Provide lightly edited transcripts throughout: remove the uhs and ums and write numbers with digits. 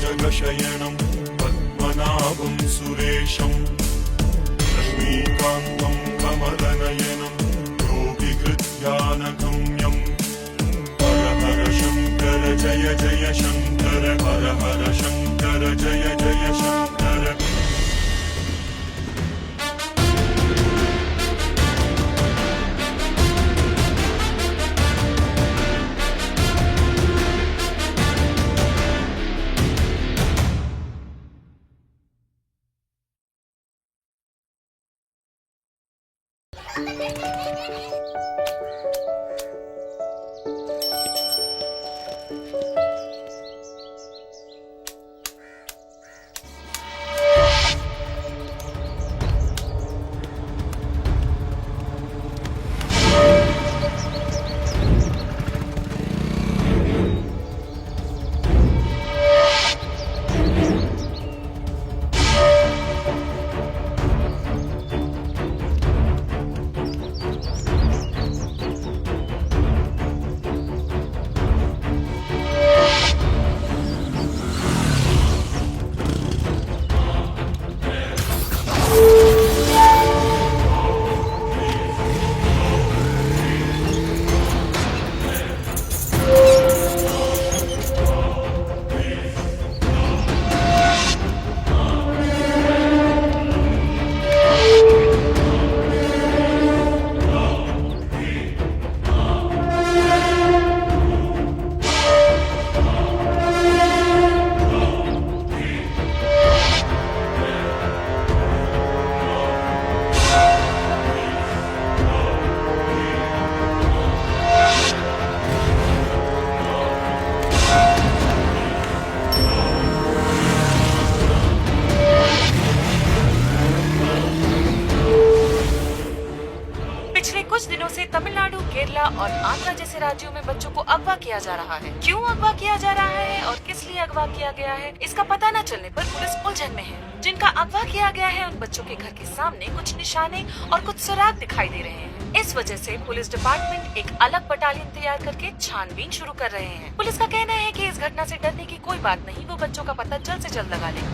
भुजगशयनं पद्मनाभं सुरेशं लक्ष्मीकान्तं कमलनयनं योगिकृत्यानगम्यं हर हर शङ्कर जय जय शङ्कर हर हर शङ्कर जय जय शङ्कर। तमिलनाडु, केरला और आंध्र जैसे राज्यों में बच्चों को अगवा किया जा रहा है। क्यों अगवा किया जा रहा है और किस लिए अगवा किया गया है, इसका पता न चलने पर पुलिस उलझन में है। जिनका अगवा किया गया है उन बच्चों के घर के सामने कुछ निशाने और कुछ सुराग दिखाई दे रहे हैं। इस वजह से पुलिस डिपार्टमेंट एक अलग बटालियन तैयार करके छानबीन शुरू कर रहे हैं। पुलिस का कहना है कि इस घटना से डरने की कोई बात नहीं, वो बच्चों का पता जल्द से जल्द लगा लेंगे।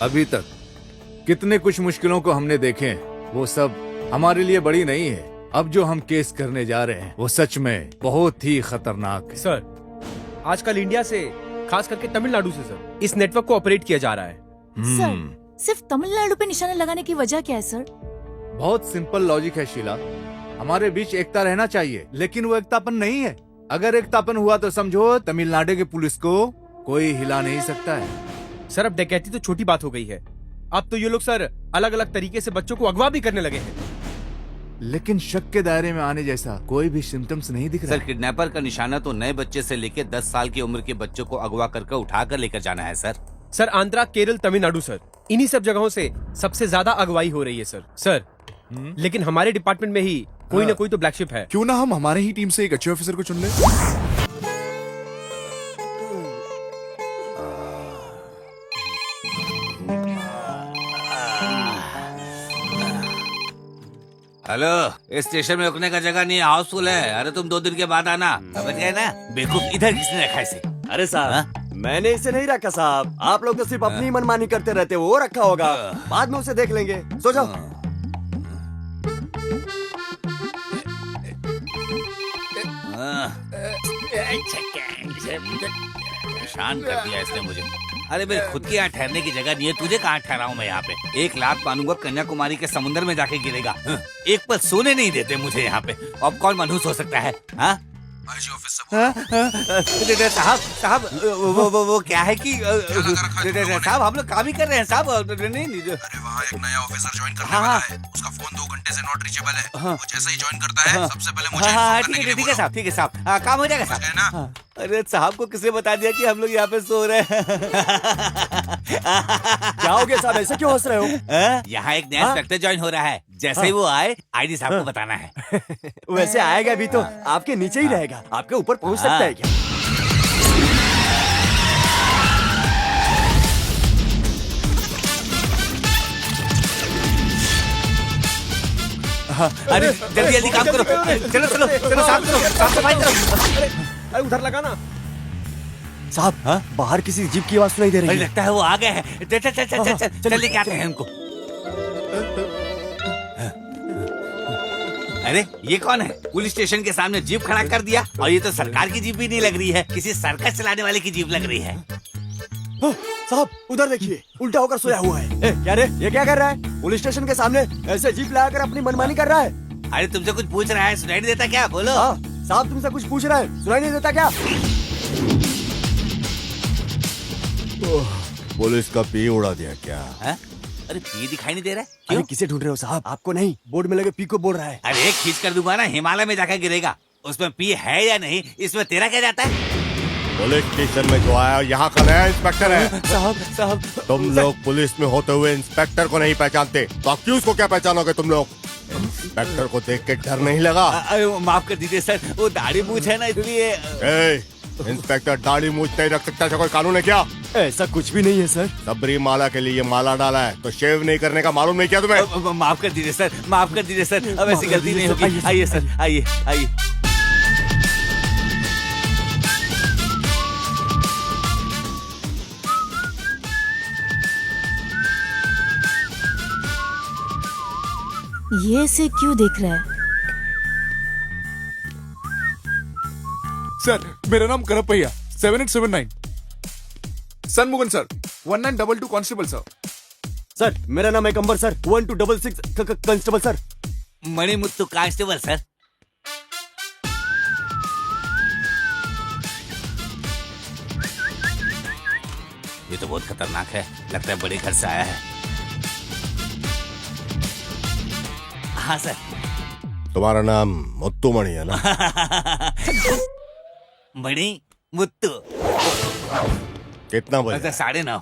अभी तक कितने कुछ मुश्किलों को हमने देखे हैं, वो सब हमारे लिए बड़ी नहीं है। अब जो हम केस करने जा रहे हैं वो सच में बहुत ही खतरनाक है। सर, आजकल इंडिया से, खास करके तमिलनाडु से सर, इस नेटवर्क को ऑपरेट किया जा रहा है। सर, सिर्फ तमिलनाडु पे निशाना लगाने की वजह क्या है सर? बहुत सिंपल लॉजिक है शीला। हमारे बीच एकता रहना चाहिए, लेकिन वो एकतापन नहीं है। अगर एकतापन हुआ तो समझो तमिलनाडु की पुलिस को कोई हिला नहीं सकता है। सर, अब डकैती तो छोटी बात हो गई है। अब तो ये लोग सर अलग अलग तरीके से बच्चों को अगवा भी करने लगे हैं। लेकिन शक के दायरे में आने जैसा कोई भी सिम्टम्स नहीं दिख रहा। सर, किडनैपर का निशाना तो नए बच्चे से लेकर 10 साल की उम्र के बच्चों को अगवा करके उठाकर लेकर जाना है sir. Sir, Andhra, Kerala, Tamil Nadu sir, इन्हीं सब जगहों से सबसे ज्यादा अगवाई हो रही है सर। लेकिन हमारे डिपार्टमेंट में ही कोई ना कोई तो ब्लैक शिप है। क्यों ना हम हमारे ही टीम से एक अच्छे ऑफिसर को चुन ले। हेलो, इस स्टेशन में रुकने का जगह नहीं है, हाउसफुल है। अरे तुम 2 दिन के बाद आना, समझ गए ना? बेवकूफ, इधर किसने रखा इसे? अरे साहब, मैंने इसे नहीं रखा साहब। आप लोग तो सिर्फ अपनी मनमानी करते रहते हो। वो रखा होगा, बाद में उसे देख लेंगे। सो जाओ। परेशान कर दिया इसने मुझे। अरे मेरे खुद के यहाँ ठहरने की जगह नहीं है, तुझे कहाँ ठहराऊं मैं यहाँ पे? 1 लाख मानूंगा, कन्याकुमारी के समुद्र में जाके गिरेगा। एक पल सोने नहीं देते मुझे यहाँ पे। अब कौन मनहूस हो सकता है? हाँ, आईजी ऑफिस से साहब साहब वो क्या है कि साहब हम लोग काम ही कर रहे हैं साहब। नहीं अरे वहाँ एक नया ऑफिसर ज्वाइन करने हाँ, वाला है, उसका फोन 2 घंटे से नॉट रीचेबल है। वो जैसे ही ज्वाइन करता है सबसे पहले मुझे हाँ इन्फॉर्म करने के लिए ठीक है साहब, ठीक है साहब, काम हो जाएगा बोलो। है साहब। ना? अरे साहब को किसने बता दिया कि हम लोग यहाँ पे सो रहे हैं? क्या हो गया साहब, ऐसे क्यों हंस रहे हो? यहाँ एक नया इंस्पेक्टर ज्वाइन हो रहा है, जैसे ही वो आए आईडी साहब को बताना है। वैसे आएगा भी तो आपके नीचे ही रहेगा, आपके ऊपर पहुंच सकता है क्या? अरे जल्दी जल्दी काम करो, चलो चलो चलो साफ करो, साफ सफाई करो। अरे उधर लगा ना। साहब बाहर किसी जीप की आवाज सुनाई दे रही अरे है। लगता है वो आ गए हैं। चल चल चल चल चल चल लेके आते हैं उनको। अरे ये कौन है? पुलिस स्टेशन के सामने जीप खड़ा कर दिया, और ये तो सरकार की जीप भी नहीं लग रही है, किसी सर्कस चलाने वाले की जीप लग रही है। साहब उधर देखिए, उल्टा होकर सोया हुआ है। क्या रे, ये क्या कर रहा है? पुलिस स्टेशन के सामने ऐसे जीप लगाकर अपनी मनमानी कर रहा है। अरे तुमसे कुछ पूछ रहा है, सुनाई नहीं देता क्या? बोलो। हाँ साहब तुमसे कुछ पूछ रहा है, सुनाई नहीं देता क्या? पुलिस का पी उड़ा दिया क्या? हाँ? अरे पी दिखाई नहीं दे रहा है? अरे क्यों? किसे ढूंढ रहे हो साहब? आपको नहीं, बोर्ड में लगे पी को बोल रहा है। अरे खींच कर दूंगा ना, हिमालय में जाकर गिरेगा। उसमें पी है या नहीं, इसमें तेरा क्या जाता है? पुलिस स्टेशन में जो आया यहाँ का नया इंस्पेक्टर है। साहब तुम लोग पुलिस में होते हुए इंस्पेक्टर को नहीं पहचानते तो अक्यूज को क्या पहचानोगे तुम लोग? इंस्पेक्टर को देख के डर नहीं लगा? अरे माफ कर दीजिए सर, वो दाढ़ी मूछ है ना इसलिए। इंस्पेक्टर दाढ़ी मूछ नहीं रख सकता, ऐसा कोई कानून है क्या? ऐसा कुछ भी नहीं है सर। सबरी माला के लिए माला डाला है तो शेव नहीं करने का मालूम नहीं क्या तुम्हें? माफ कर दीजिए सर, माफ कर दीजिए सर, अब ऐसी गलती नहीं होगी। आइए सर, आइए आइए। ये इसे क्यों देख रहा है? सर मेरा नाम Karuppaiah 7879 Shanmugam sir 1922 constable sir. Sir मेरा नाम है Kambar sir 1266 constable sir. Manimuthu constable sir. ये तो बहुत खतरनाक है, लगता है बड़े घर से आया है। हाँ सर। तुम्हारा नाम मुत्तू मणि है ना? मणि मुत्तु। कितना बजे? 9:30।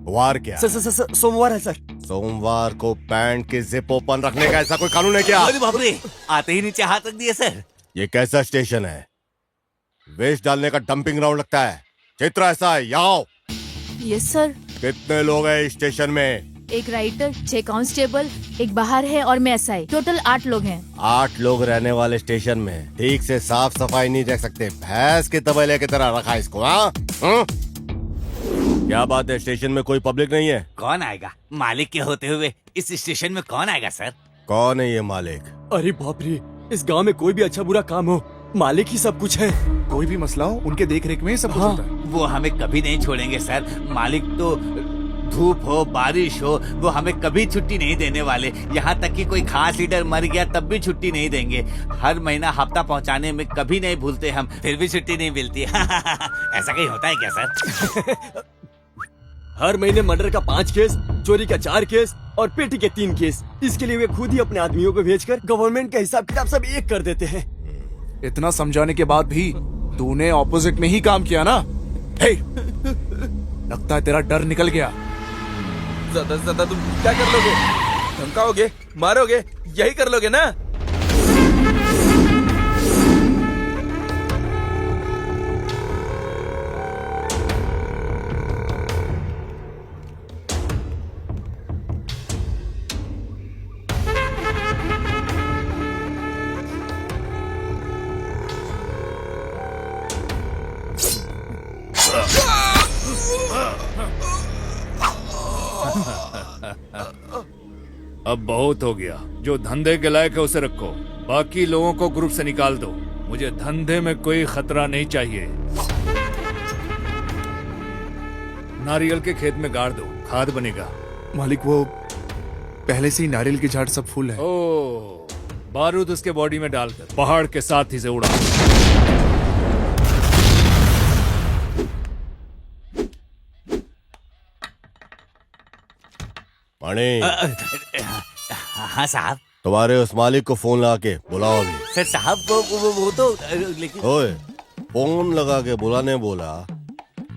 वार क्या? सर सोमवार है सर। सोमवार को पैंट की जिप ओपन रखने का ऐसा कोई कानून है क्या? अरे बाप रे, आते ही नीचे हाथ रख दिए सर। ये कैसा स्टेशन है? वेस्ट डालने का डंपिंग ग्राउंड लगता है। चित्र ऐसा है, यहाँ आओ। Yes sir. कितने लोग हैं इस स्टेशन में? एक राइटर, 6 कांस्टेबल, एक बाहर है और मैं एसआई, टोटल 8 लोग हैं। 8 लोग रहने वाले स्टेशन में ठीक से साफ सफाई नहीं रख सकते, भैंस के तबेले की तरह रखा इसको। हाँ क्या बात है, स्टेशन में कोई पब्लिक नहीं है? कौन आएगा? मालिक के होते हुए इस स्टेशन में कौन आएगा सर? कौन है ये मालिक? अरे बाप रे, इस गांव में कोई भी अच्छा बुरा काम हो, मालिक ही सब कुछ है। कोई भी मसला हो उनके देख रेख में ही सब कुछ होता है। वो हमें कभी नहीं छोड़ेंगे सर। मालिक तो धूप हो बारिश हो, वो हमें कभी छुट्टी नहीं देने वाले। यहाँ तक कि कोई खास लीडर मर गया तब भी छुट्टी नहीं देंगे। हर महीना हफ्ता पहुँचाने में कभी नहीं भूलते हम, फिर भी छुट्टी नहीं मिलती। ऐसा कहीं होता है क्या सर? हर महीने मर्डर का 5 केस, चोरी का 4 केस और पेटी के 3 केस। इसके लिए वे खुद ही अपने आदमियों को भेजकर गवर्नमेंट का हिसाब किताब सब एक कर देते हैं। इतना समझाने के बाद भी तूने ऑपोजिट में ही काम किया ना? हे, लगता है तेरा डर निकल गया। ज्यादा से ज्यादा तुम क्या कर लोगे? धमकाओगे, मारोगे, यही कर लोगे ना? अब बहुत हो गया, जो धंधे के लायक है उसे रखो, बाकी लोगों को ग्रुप से निकाल दो। मुझे धंधे में कोई खतरा नहीं चाहिए। नारियल के खेत में गाड़ दो, खाद बनेगा। मालिक वो पहले से ही नारियल के झाड़ सब फूल है। ओ, बारूद उसके बॉडी में डालकर पहाड़ के साथ ही से उड़ा। मणि हाँ साहब। तुम्हारे उस मालिक को फोन लगा के बुलाओ अभी। सर साहब वो तो लेकिन ओए, फोन लगा के बुलाने बोला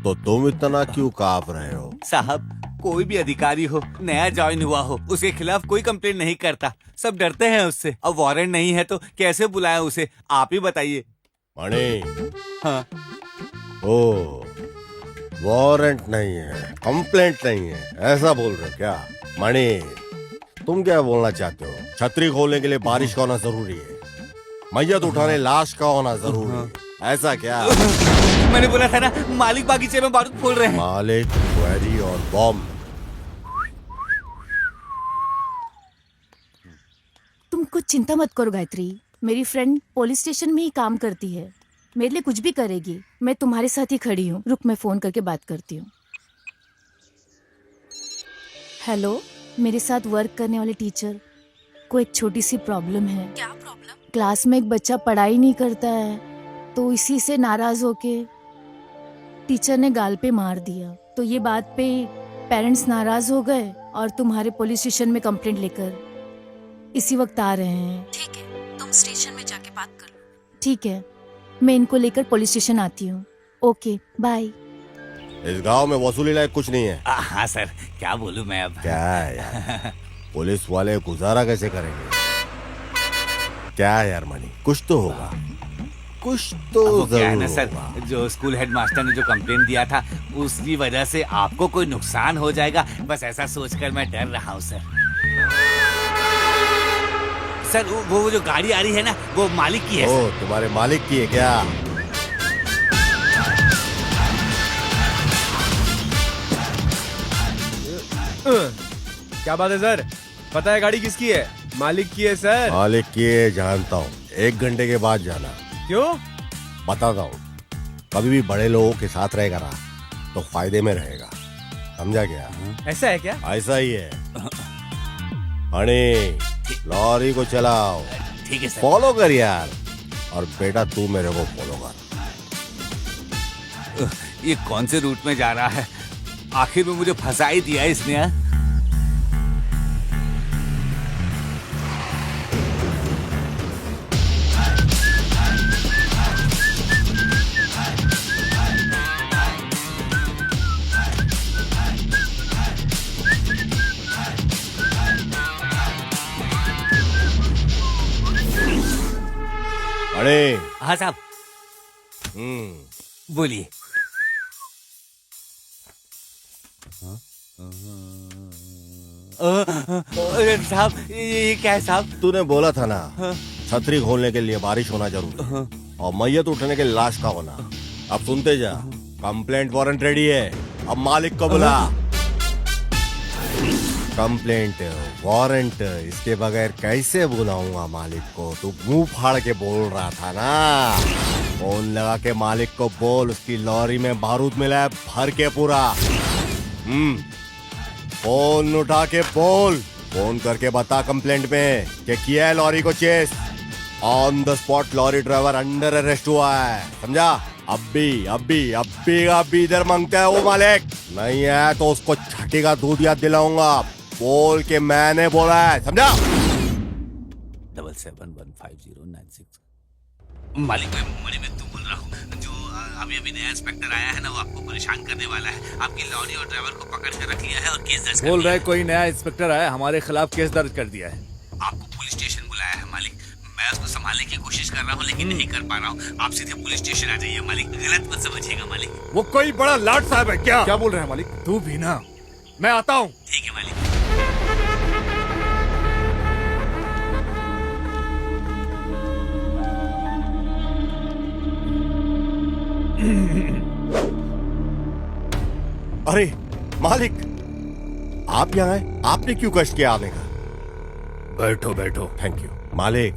तो तुम इतना क्यों कांप रहे हो? साहब, कोई भी अधिकारी हो, नया ज्वाइन हुआ हो, उसके खिलाफ कोई कंप्लेंट नहीं करता, सब डरते हैं उससे। अब वारंट नहीं है तो कैसे बुलाएं उसे, आप ही बताइए। मणि, हाँ। ओ, वारंट नहीं है, कंप्लेंट नहीं है, ऐसा बोल रहे हो क्या? मणि, तुम क्या बोलना चाहते हो? छतरी खोलने के लिए बारिश का होना जरूरी है, मैयत उठाने लाश का होना जरूरी है, ऐसा क्या? मैंने बोला था ना, मालिक बागीचे में बारूद फोड़ रहे हैं। मालिक, क्वेरी और बॉम्ब। तुम कुछ चिंता मत करो गायत्री, मेरी फ्रेंड पुलिस स्टेशन में ही काम करती है, मेरे लिए कुछ भी करेगी। मैं तुम्हारे साथ ही खड़ी हूँ। रुक, मैं फोन करके बात करती हूँ। हेलो, मेरे साथ वर्क करने वाले टीचर को एक छोटी सी प्रॉब्लम है। क्या प्रॉब्लम? क्लास में एक बच्चा पढ़ाई नहीं करता है, तो इसी से नाराज होके टीचर ने गाल पे मार दिया। तो ये बात पे पेरेंट्स नाराज हो गए और तुम्हारे पुलिस स्टेशन में कंप्लेंट लेकर इसी वक्त आ रहे हैं। ठीक है, तुम स्टेशन में जाके बात कर लो। ठीक है, मैं इनको लेकर पुलिस स्टेशन आती हूँ। Okay, bye. इस गांव में वसूली लायक कुछ नहीं है। हाँ सर, क्या बोलूं मैं अब। क्या है यार, पुलिस वाले गुजारा कैसे करेंगे? क्या है यार मणि, कुछ तो होगा, कुछ तो वो क्या है ना जरूर सर, होगा। जो स्कूल हेडमास्टर ने जो कंप्लेंट दिया था, उसकी वजह से आपको कोई नुकसान हो जाएगा, बस ऐसा सोचकर मैं डर रहा हूँ सर। सर वो जो गाड़ी आ रही है ना, वो मालिक की है। ओ, तुम्हारे मालिक की है क्या? क्या बात है सर? पता है गाड़ी किसकी है? मालिक की है सर। मालिक की है जानता हूँ, 1 घंटे के बाद जाना। क्यों? बताता हूँ, कभी भी बड़े लोगों के साथ रहेगा ना तो फायदे में रहेगा, समझा क्या? ऐसा है क्या? ऐसा ही है। मणि, लॉरी को चलाओ। ठीक है सर। फॉलो कर यार, और बेटा तू मेरे को फॉलो कर। ये कौन से रूट में जा रहा है? आखिर में मुझे फंसा ही दिया इसने। हाँ? मणि, हाँ साहब, बोलिए। साहब, ये क्या है साहब? तूने बोला था ना, छतरी खोलने के लिए बारिश होना जरूरी है और मैयत उठने के लिए लाश का होना। अब सुनते जा, कंप्लेंट वारंट रेडी है, अब मालिक को बुला। कंप्लेंट वारंट इसके बगैर कैसे बुलाऊंगा मालिक को? तू मुंह फाड़ के बोल रहा था ना। फोन लगा के मालिक को बोल, उसकी लॉरी में बारूद मिला है भर के पूरा। फोन उठा के बोल, फोन करके बता कंप्लेंट में कि किया है लॉरी को chase. On the spot lorry driver under arrest हुआ है, समझा? अभी इधर मांगता है वो मालिक, नहीं है तो उसको छठी का दूध याद दिलाऊंगा। बोल के मैंने बोला है, समझा? 77150996। मालिक, मैं तू बोल रहा हूँ, जो अभी नया इंस्पेक्टर आया है ना, वो आपको परेशान करने वाला है। आपकी लॉरी और ड्राइवर को पकड़ कर रख लिया है और केस दर्ज कर बोल लिया रहे कोई नया इंस्पेक्टर आया, हमारे खिलाफ केस दर्ज कर दिया है। आपको पुलिस स्टेशन बुलाया है मालिक। मैं उसको संभालने की कोशिश कर रहा हूँ लेकिन नहीं कर पा रहा हूँ। आप सीधे पुलिस स्टेशन आ जाइए मालिक, गलत मत समझिएगा मालिक। वो कोई बड़ा लाट साहब है क्या? क्या बोल रहे हैं मालिक? तू भी ना, मैं आता हूँ। ठीक है मालिक। अरे मालिक, आप यहाँ आए, आपने क्यों कष्ट किया आने का? बैठो बैठो। थैंक यू मालिक,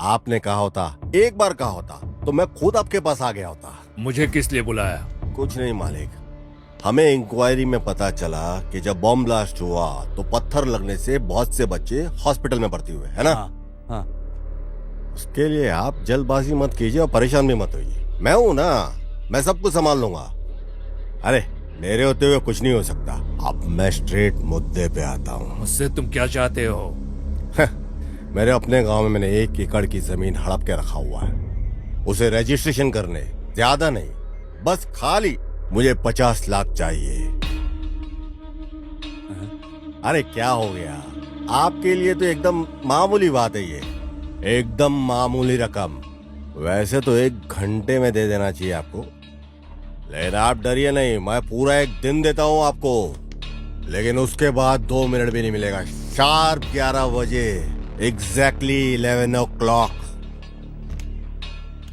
आपने कहा होता, एक बार कहा होता तो मैं खुद आपके पास आ गया होता। मुझे किस लिए बुलाया? कुछ नहीं मालिक, हमें इंक्वायरी में पता चला कि जब बॉम्ब ब्लास्ट हुआ तो पत्थर लगने से बहुत से बच्चे हॉस्पिटल में भर्ती हुए, है ना? हाँ। उसके लिए आप जल्दबाजी मत कीजिए और परेशान भी मत होइए। मैं हूं ना, मैं सब कुछ संभाल लूंगा। अरे मेरे होते हुए कुछ नहीं हो सकता, अब मैं स्ट्रेट मुद्दे पे आता हूँ। मुझसे तुम क्या चाहते हो? मेरे अपने गांव में मैंने 1 एकड़ की जमीन हड़प के रखा हुआ है। उसे रजिस्ट्रेशन करने, ज्यादा नहीं, बस खाली मुझे 50 लाख चाहिए। अरे क्या हो गया? आपके लिए तो एकदम मामूली बात है ये, एकदम मामूली रकम। वैसे तो 1 घंटे में दे देना चाहिए आपको, लेकिन आप डरिए नहीं, मैं पूरा 1 दिन देता हूँ आपको। लेकिन उसके बाद 2 मिनट भी नहीं मिलेगा। शार्प 11 बजे, एग्जैक्टली 11 o'clock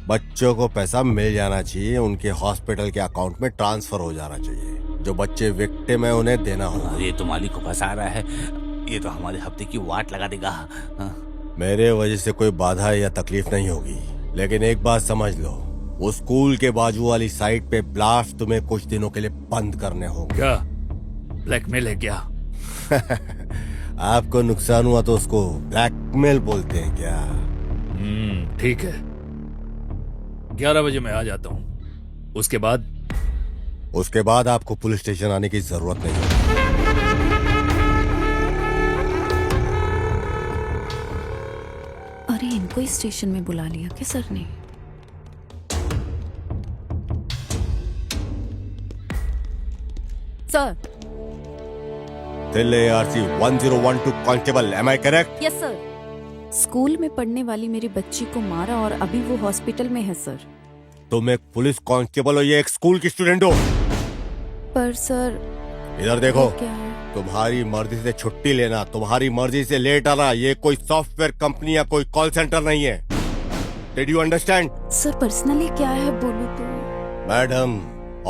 बच्चों को पैसा मिल जाना चाहिए, उनके हॉस्पिटल के अकाउंट में ट्रांसफर हो जाना चाहिए। जो बच्चे विक्टिम है उन्हें देना होगा। ये तो मालिक को फंसा रहा है, ये तो हमारे हफ्ते की वाट लगा देगा। मेरे वजह से कोई बाधा या तकलीफ नहीं होगी, लेकिन एक बात समझ लो, वो स्कूल के बाजू वाली साइट पे ब्लास्ट तुम्हें कुछ दिनों के लिए बंद करने होंगे। क्या ब्लैकमेल है क्या? आपको नुकसान हुआ तो उसको ब्लैकमेल बोलते हैं क्या? ठीक है, 11 बजे मैं आ जाता हूँ। उसके बाद आपको पुलिस स्टेशन आने की जरूरत नहीं है। अरे इनको ही स्टेशन में बुला लिया क्या सर ने? Sir. Delhi ARC 1012 constable, am I correct? Yes sir. School में पढ़ने वाली मेरी बच्ची को मारा और अभी वो हॉस्पिटल में है सर। तुम एक पुलिस कांस्टेबल हो या एक स्कूल की स्टूडेंट हो? पर सर इधर देखो, क्या है? तुम्हारी मर्जी से छुट्टी लेना, तुम्हारी मर्जी से लेट आना, ये कोई सॉफ्टवेयर कंपनी या कोई कॉल सेंटर नहीं है। Did you understand? Sir personally क्या है बोलो तो? मैडम,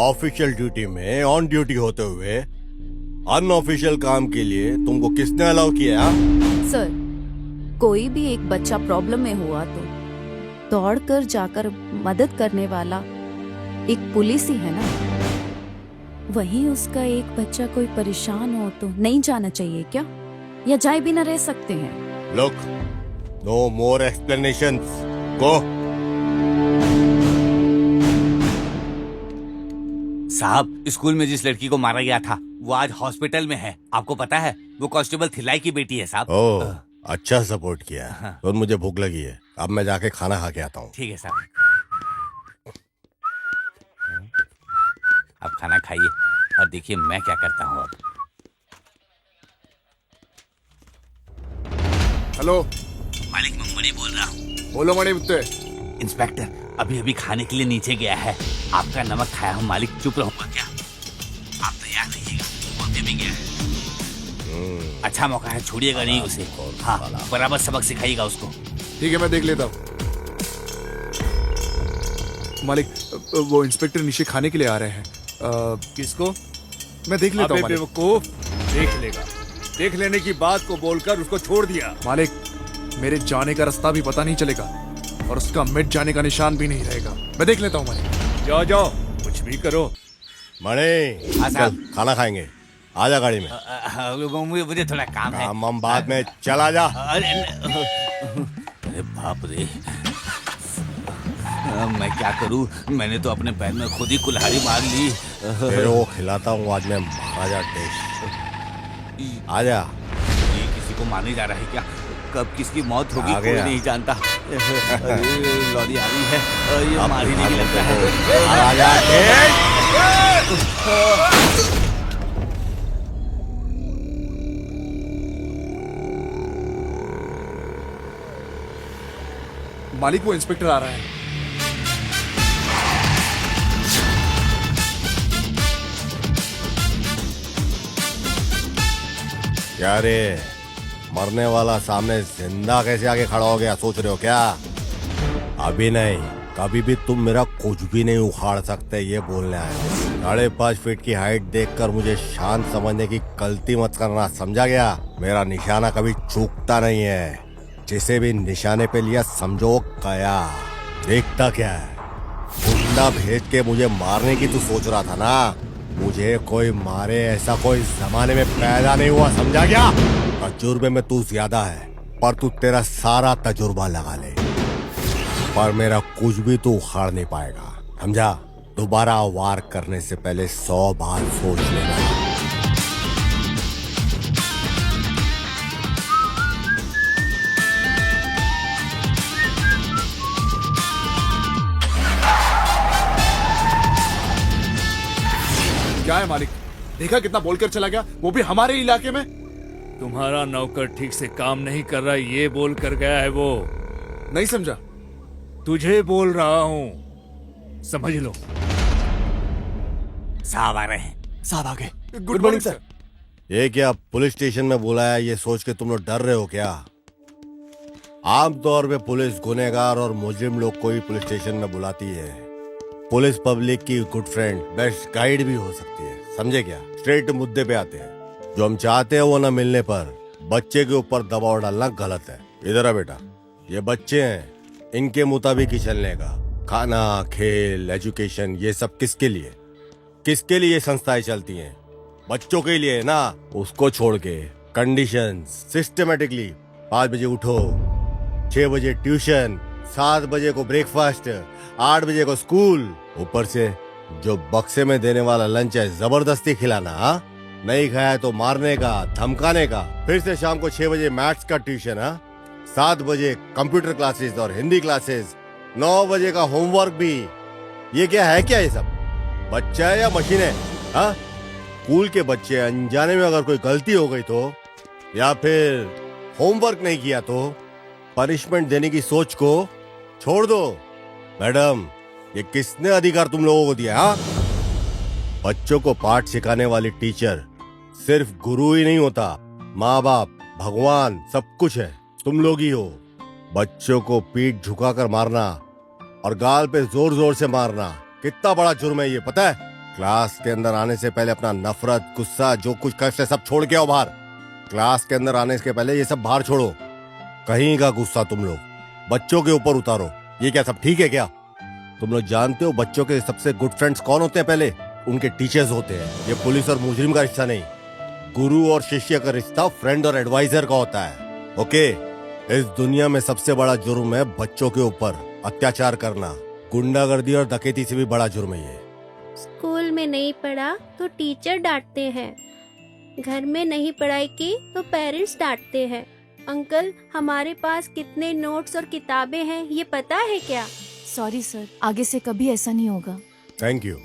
ऑफिशियल ड्यूटी में ऑन ड्यूटी होते हुए अनऑफिशियल काम के लिए तुमको किसने अलाउ किया? सर कोई भी एक बच्चा प्रॉब्लम में हुआ तो दौड़कर जाकर मदद करने वाला एक पुलिस ही है ना। वहीं उसका एक बच्चा कोई परेशान हो तो नहीं जाना चाहिए क्या, या जाए भी ना रह सकते हैं? लुक, नो मोर एक्सप्लेनेशंस, गो। साहब, स्कूल में जिस लड़की को मारा गया था वो आज हॉस्पिटल में है। आपको पता है, वो कांस्टेबल थिलाई की बेटी है साहब। ओह, अच्छा सपोर्ट किया। तो मुझे भूख लगी है, अब मैं जाके खाना खा के आता हूँ। ठीक है साहब, आप खाना खाइए और देखिए मैं क्या करता हूँ अब। हेलो मालिक, मैं मणि बोल रहा हूँ। बोलो मणि मुत्ते। इंस्पेक्टर अभी अभी खाने के लिए नीचे गया है, आपका नमक खाया हूँ मालिक, चुप रहूंगा क्या? आप तैयार रहिएगा, बोलते भी गया है। अच्छा मौका है, छोड़िएगा नहीं उसे। हाँ, बराबर सबक सिखाइएगा उसको। ठीक है, मैं देख लेता हूँ। मालिक, वो इंस्पेक्टर नीचे खाने के लिए आ रहे हैं। किसको? मैं देख लेता हूँ। बेवकूफ, देख लेगा। देख लेने की बात को बोलकर उसको छोड़ दिया। मालिक, मेरे जाने का रास्ता भी पता नहीं चलेगा और उसका मिट जाने का निशान भी नहीं रहेगा। मैं देख लेता हूँ मालिक। जाओ जाओ, कुछ भी करो। मणि, चल खाना खाएंगे, आजा गाड़ी में। मुझे थोड़ा काम है। हम बाद में, चला जा। अरे बाप रे, मैं क्या करूं? मैंने तो अपने पैर में खुद ही कुल्हाड़ी मार ली। तेरे को खिलाता हूँ आज मैं महाराजा टेस्ट। आजा। ये किसी को मारने जा रहा है क्या? कब किसकी मौत होगी कोई नहीं जानता। लॉरी आ रही है, ये मार ही नहीं लगता है। महाराजा टेस्ट। मालिक, वो इंस्पेक्टर आ रहा है। क्या रे, मरने वाला सामने जिंदा कैसे आगे खड़ा हो गया, सोच रहे हो क्या? अभी नहीं, कभी भी तुम मेरा कुछ भी नहीं उखाड़ सकते, ये बोलने आया हूँ। 5.5 फीट की हाइट देखकर मुझे शांत समझने की गलती मत करना, समझा गया? मेरा निशाना कभी चूकता नहीं है, जिसे भी निशाने पे लिया समझो गया। देखता क्या है, गुंडा भेज के मुझे मारने की तू सोच रहा था ना? मुझे कोई मारे ऐसा कोई जमाने में पैदा नहीं हुआ, समझा गया? तजुर्बे में तू ज्यादा है, पर तू तेरा सारा तजुर्बा लगा ले, पर मेरा कुछ भी तू उखाड़ नहीं पाएगा, समझा? दोबारा वार करने से पहले 100 बार सोच लेना। देखा कितना बोलकर चला गया, वो भी हमारे इलाके में। तुम्हारा नौकर ठीक से काम नहीं कर रहा ये बोल कर गया है वो। नहीं समझा। तुझे बोल रहा हूँ, समझ लो। साहब आ रहे हैं। साहब आ गए। Good morning sir. ये क्या पुलिस स्टेशन में बुलाया ये सोच के तुम लोग डर रहे हो क्या? आमतौर पे पुलिस गुनहगार और मुजरिम लोग को ही पुलिस स्टेशन में बुलाती है। पुलिस पब्लिक की गुड फ्रेंड, बेस्ट गाइड भी हो सकती है, समझे क्या? स्ट्रेट मुद्दे पे आते हैं। जो हम चाहते हैं वो न मिलने पर बच्चे के ऊपर दबाव डालना गलत है। इधर आ बेटा, ये बच्चे हैं, इनके मुताबिक ही चलने का। खाना, खेल, एजुकेशन, ये सब किसके लिए? किसके लिए संस्थाएं चलती हैं? बच्चों के लिए ना। उसको छोड़ के कंडीशंस सिस्टमेटिकली 5 बजे उठो, 6 बजे ट्यूशन, 7 बजे को ब्रेकफास्ट, 8 बजे को स्कूल, ऊपर से जो बक्से में देने वाला लंच है जबरदस्ती खिलाना। हाँ, नहीं खाया तो मारने का, धमकाने का। फिर से शाम को 6 बजे मैथ्स का ट्यूशन। हाँ, 7 बजे कंप्यूटर क्लासेस और हिंदी क्लासेस, 9 बजे का होमवर्क भी। ये क्या है? क्या ये सब बच्चा है या मशीन है? हाँ, स्कूल के बच्चे अनजाने में अगर कोई गलती हो गई तो, या फिर होमवर्क नहीं किया तो पनिशमेंट देने की सोच को छोड़ दो। मैडम, ये किसने अधिकार तुम लोगों को दिया? हाँ, बच्चों को पाठ सिखाने वाली टीचर सिर्फ गुरु ही नहीं होता, माँ बाप, भगवान, सब कुछ है। तुम लोग ही हो। बच्चों को पीठ झुकाकर मारना और गाल पे जोर जोर से मारना कितना बड़ा जुर्म है ये पता है? क्लास के अंदर आने से पहले अपना नफरत, गुस्सा, जो कुछ कष्ट है सब छोड़ के आओ बाहर। क्लास के अंदर आने के पहले ये सब बाहर छोड़ो। कहीं का गुस्सा तुम लोग बच्चों के ऊपर उतारो। ये क्या सब ठीक है क्या? तुम लोग जानते हो बच्चों के सबसे गुड फ्रेंड्स कौन होते हैं? पहले उनके टीचर्स होते हैं। ये पुलिस और मुजरिम का रिश्ता नहीं, गुरु और शिष्य का रिश्ता फ्रेंड और एडवाइजर का होता है। ओके, इस दुनिया में सबसे बड़ा जुर्म है बच्चों के ऊपर अत्याचार करना। गुंडागर्दी और डकैती से भी बड़ा जुर्म है ये। स्कूल में नहीं पढ़ा तो टीचर डांटते हैं, घर में नहीं पढ़ाई की तो पेरेंट्स डांटते हैं। अंकल, हमारे पास कितने नोट्स और किताबें हैं ये पता है क्या? सॉरी सर, आगे से कभी ऐसा नहीं होगा। Thank you.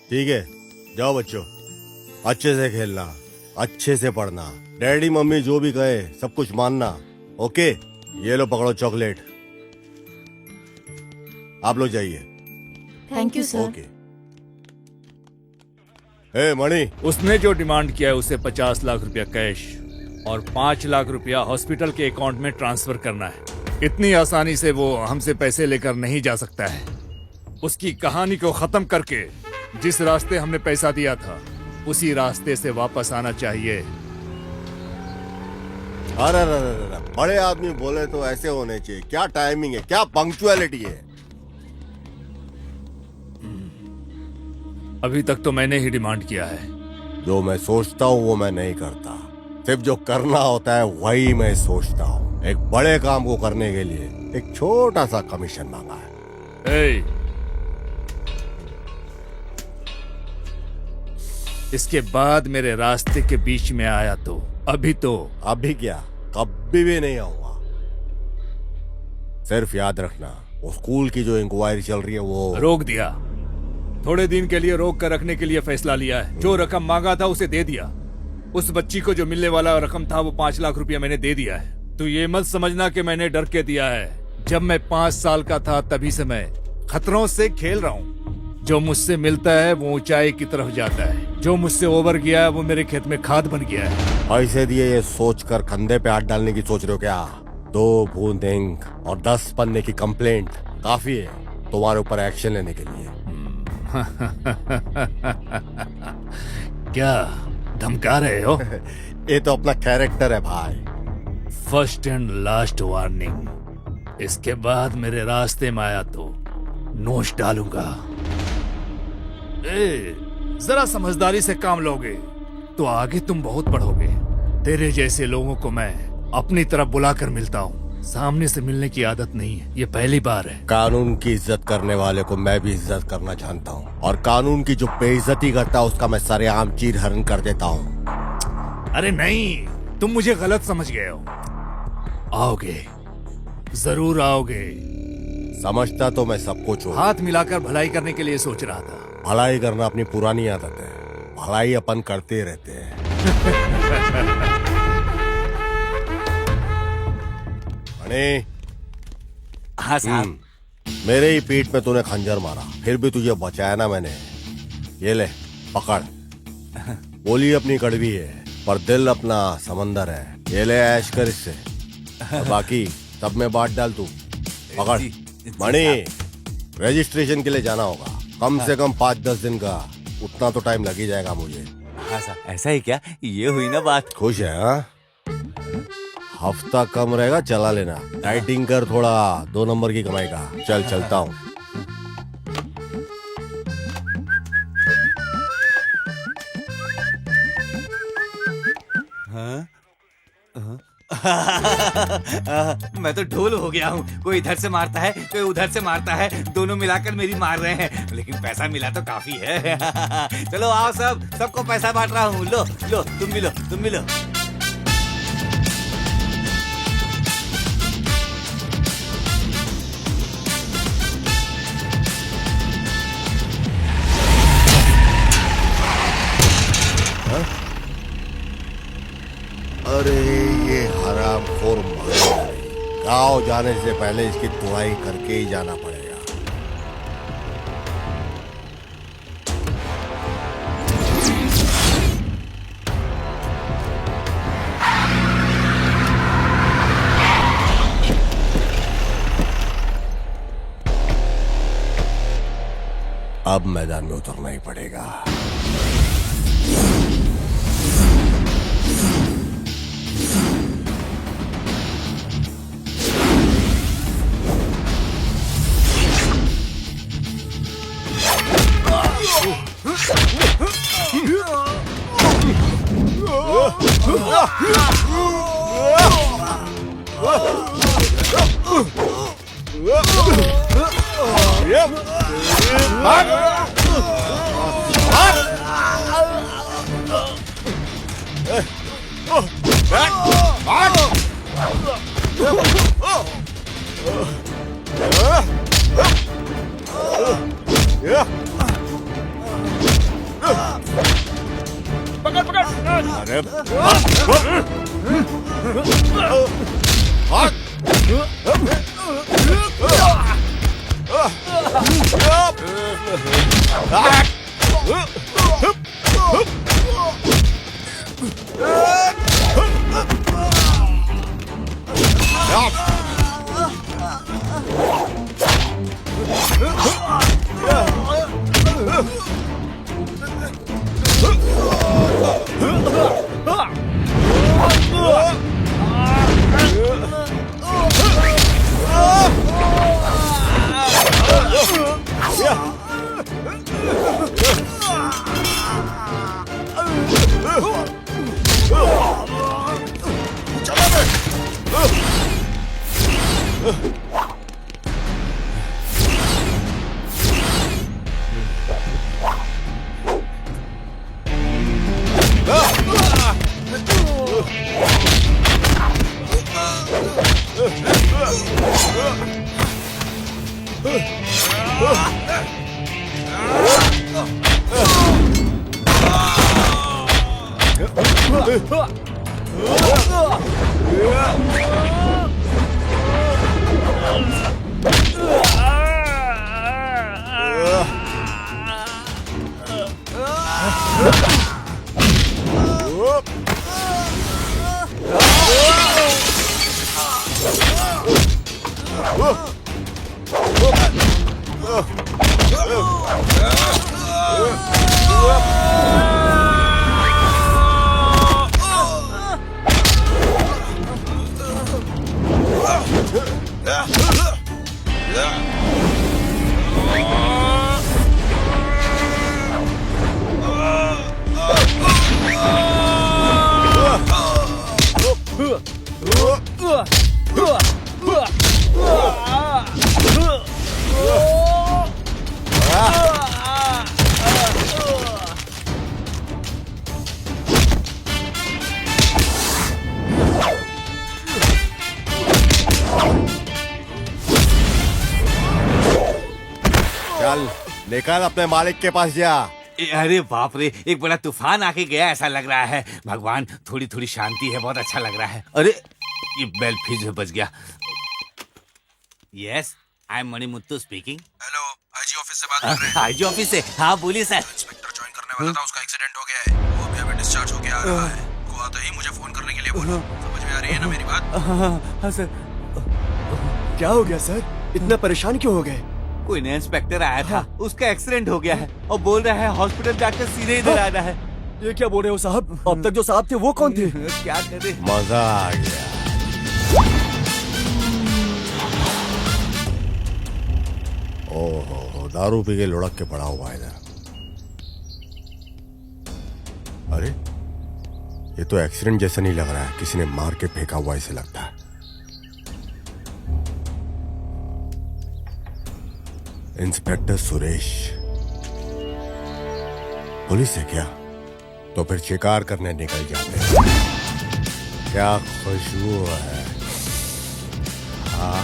ठीक है, जाओ बच्चों, अच्छे से खेलना, अच्छे से पढ़ना, डैडी मम्मी जो भी कहे सब कुछ मानना। ओके, ये लो पकड़ो चॉकलेट। आप लोग जाइए। Thank you sir. ओके। ए मणि, उसने जो डिमांड किया है उसे 50 लाख रुपया कैश और 5 लाख रुपया हॉस्पिटल के अकाउंट में ट्रांसफर करना है। इतनी आसानी से वो हमसे पैसे लेकर नहीं जा सकता है। उसकी कहानी को खत्म करके जिस रास्ते हमने पैसा दिया था उसी रास्ते से वापस आना चाहिए। अरे बड़े आदमी बोले तो ऐसे होने चाहिए। क्या टाइमिंग है, क्या पंक्चुअलिटी है। अभी तक तो मैंने ही डिमांड किया है। जो मैं सोचता हूँ वो मैं नहीं करता, सिर्फ जो करना होता है वही मैं सोचता हूँ। एक बड़े काम को करने के लिए एक छोटा सा कमीशन मांगा है। इसके बाद मेरे रास्ते के बीच में आया तो अभी क्या, कभी भी नहीं आऊंगा। सिर्फ याद रखना, वो स्कूल की जो इंक्वायरी चल रही है वो रोक दिया। थोड़े दिन के लिए रोक कर रखने के लिए फैसला लिया है। जो रकम मांगा था उसे दे दिया। उस बच्ची को जो मिलने वाला रकम था वो 5 लाख रुपया मैंने दे दिया है। तो ये मत समझना कि मैंने डर के दिया है। जब मैं 5 साल का था तभी से मैं खतरों से खेल रहा हूँ। जो मुझसे मिलता है वो ऊंचाई की तरफ जाता है, जो मुझसे ओवर गया है वो मेरे खेत में खाद बन गया है। ऐसे दिए ये सोच कर कंधे पे हाथ डालने की सोच रहे हो क्या? 2 बूंद इंक और 10 पन्ने की कंप्लेंट काफी है तुम्हारे ऊपर एक्शन लेने के लिए। क्या धमका रहे हो? ये तो अपना कैरेक्टर है भाई। First and last warning. इसके बाद मेरे रास्ते में आया तो नोच डालूंगा। जरा समझदारी से काम लोगे तो आगे तुम बहुत बढ़ोगे। तेरे जैसे लोगों को मैं अपनी तरफ बुलाकर मिलता हूँ, सामने से मिलने की आदत नहीं है। ये पहली बार है। कानून की इज्जत करने वाले को मैं भी इज्जत करना जानता हूँ, और कानून की जो बेइज्जती करता है उसका मैं सरेआम चीर हरण कर देता हूँ। अरे नहीं, तुम मुझे गलत समझ गए हो। आओगे, जरूर आओगे। समझता तो मैं सब कुछ हूँ। हाथ मिलाकर भलाई करने के लिए सोच रहा था। भलाई करना अपनी पुरानी आदत है, भलाई अपन करते रहते हैं। मणि, हाँ साहब। मेरे ही पीठ में तूने खंजर मारा, फिर भी तुझे बचाया ना मैंने। ये ले पकड़। बोली अपनी कड़वी है पर दिल अपना समंदर है। ये ले ऐश कर इससे, और बाकी सब में बांट डाल तू। पकड़। मणि, रजिस्ट्रेशन के लिए जाना होगा, कम से कम 5-10 दिन का, उतना तो टाइम लग ही जाएगा मुझे। हाँ साहब, ऐसा ही क्या? ये हुई ना बात। खुश है हाँ? हफ्ता कम रहेगा, चला लेना। डाइटिंग कर थोड़ा, 2 नंबर की कमाई का। चल चलता हूँ। मैं तो ढोल हो गया हूँ। कोई इधर से मारता है, कोई उधर से मारता है, दोनों मिलाकर मेरी मार रहे हैं, लेकिन पैसा मिला तो काफी है। चलो आओ सब, सबको पैसा बांट रहा हूँ। लो लो, तुम भी लो, तुम भी लो। अरे ये हरामखोर गांव जाने से पहले इसकी तुड़ाई करके ही जाना पड़ेगा। अब मैदान में उतरना ही पड़ेगा। पकड़ पकड़। अरे चल निकल, अपने मालिक के पास जा। अरे बाप रे, एक बड़ा तूफान आके गया ऐसा लग रहा है। भगवान, थोड़ी थोड़ी शांति है, बहुत अच्छा लग रहा है। अरे ये बेल फिर से बज गया। Yes, I am Manimuthu speaking. Hello, IG office से बात कर रहे हैं। आईजी ऑफिस से? हाँ बोलिए सर। इंस्पेक्टर ज्वाइन करने वाला था, उसका एक्सीडेंट हो गया है। वो अभी डिस्चार्ज होके आ रहा है। वो आते ही मुझे फोन करने के लिए बोलो। समझ में आ रही है ना मेरी बात? हाँ सर। क्या हो गया सर? इतना परेशान क्यों हो गए? कोई नया इंस्पेक्टर आया था, उसका एक्सीडेंट हो गया है और बोल रहा है हॉस्पिटल जाकर सीधे इधर आना है। ये क्या बोल रहे हो साहब? अब तक जो साहब थे वो कौन थे? क्या करे? मजा आ गया। ओहो, दारू पी के लुढ़क के पड़ा हुआ है इधर। अरे ये तो एक्सीडेंट जैसा नहीं लग रहा है, किसी ने मार के फेंका हुआ ऐसे लगता है। इंस्पेक्टर सुरेश पुलिस है क्या? तो फिर शिकार करने निकल जाते हैं। क्या खुशबू है।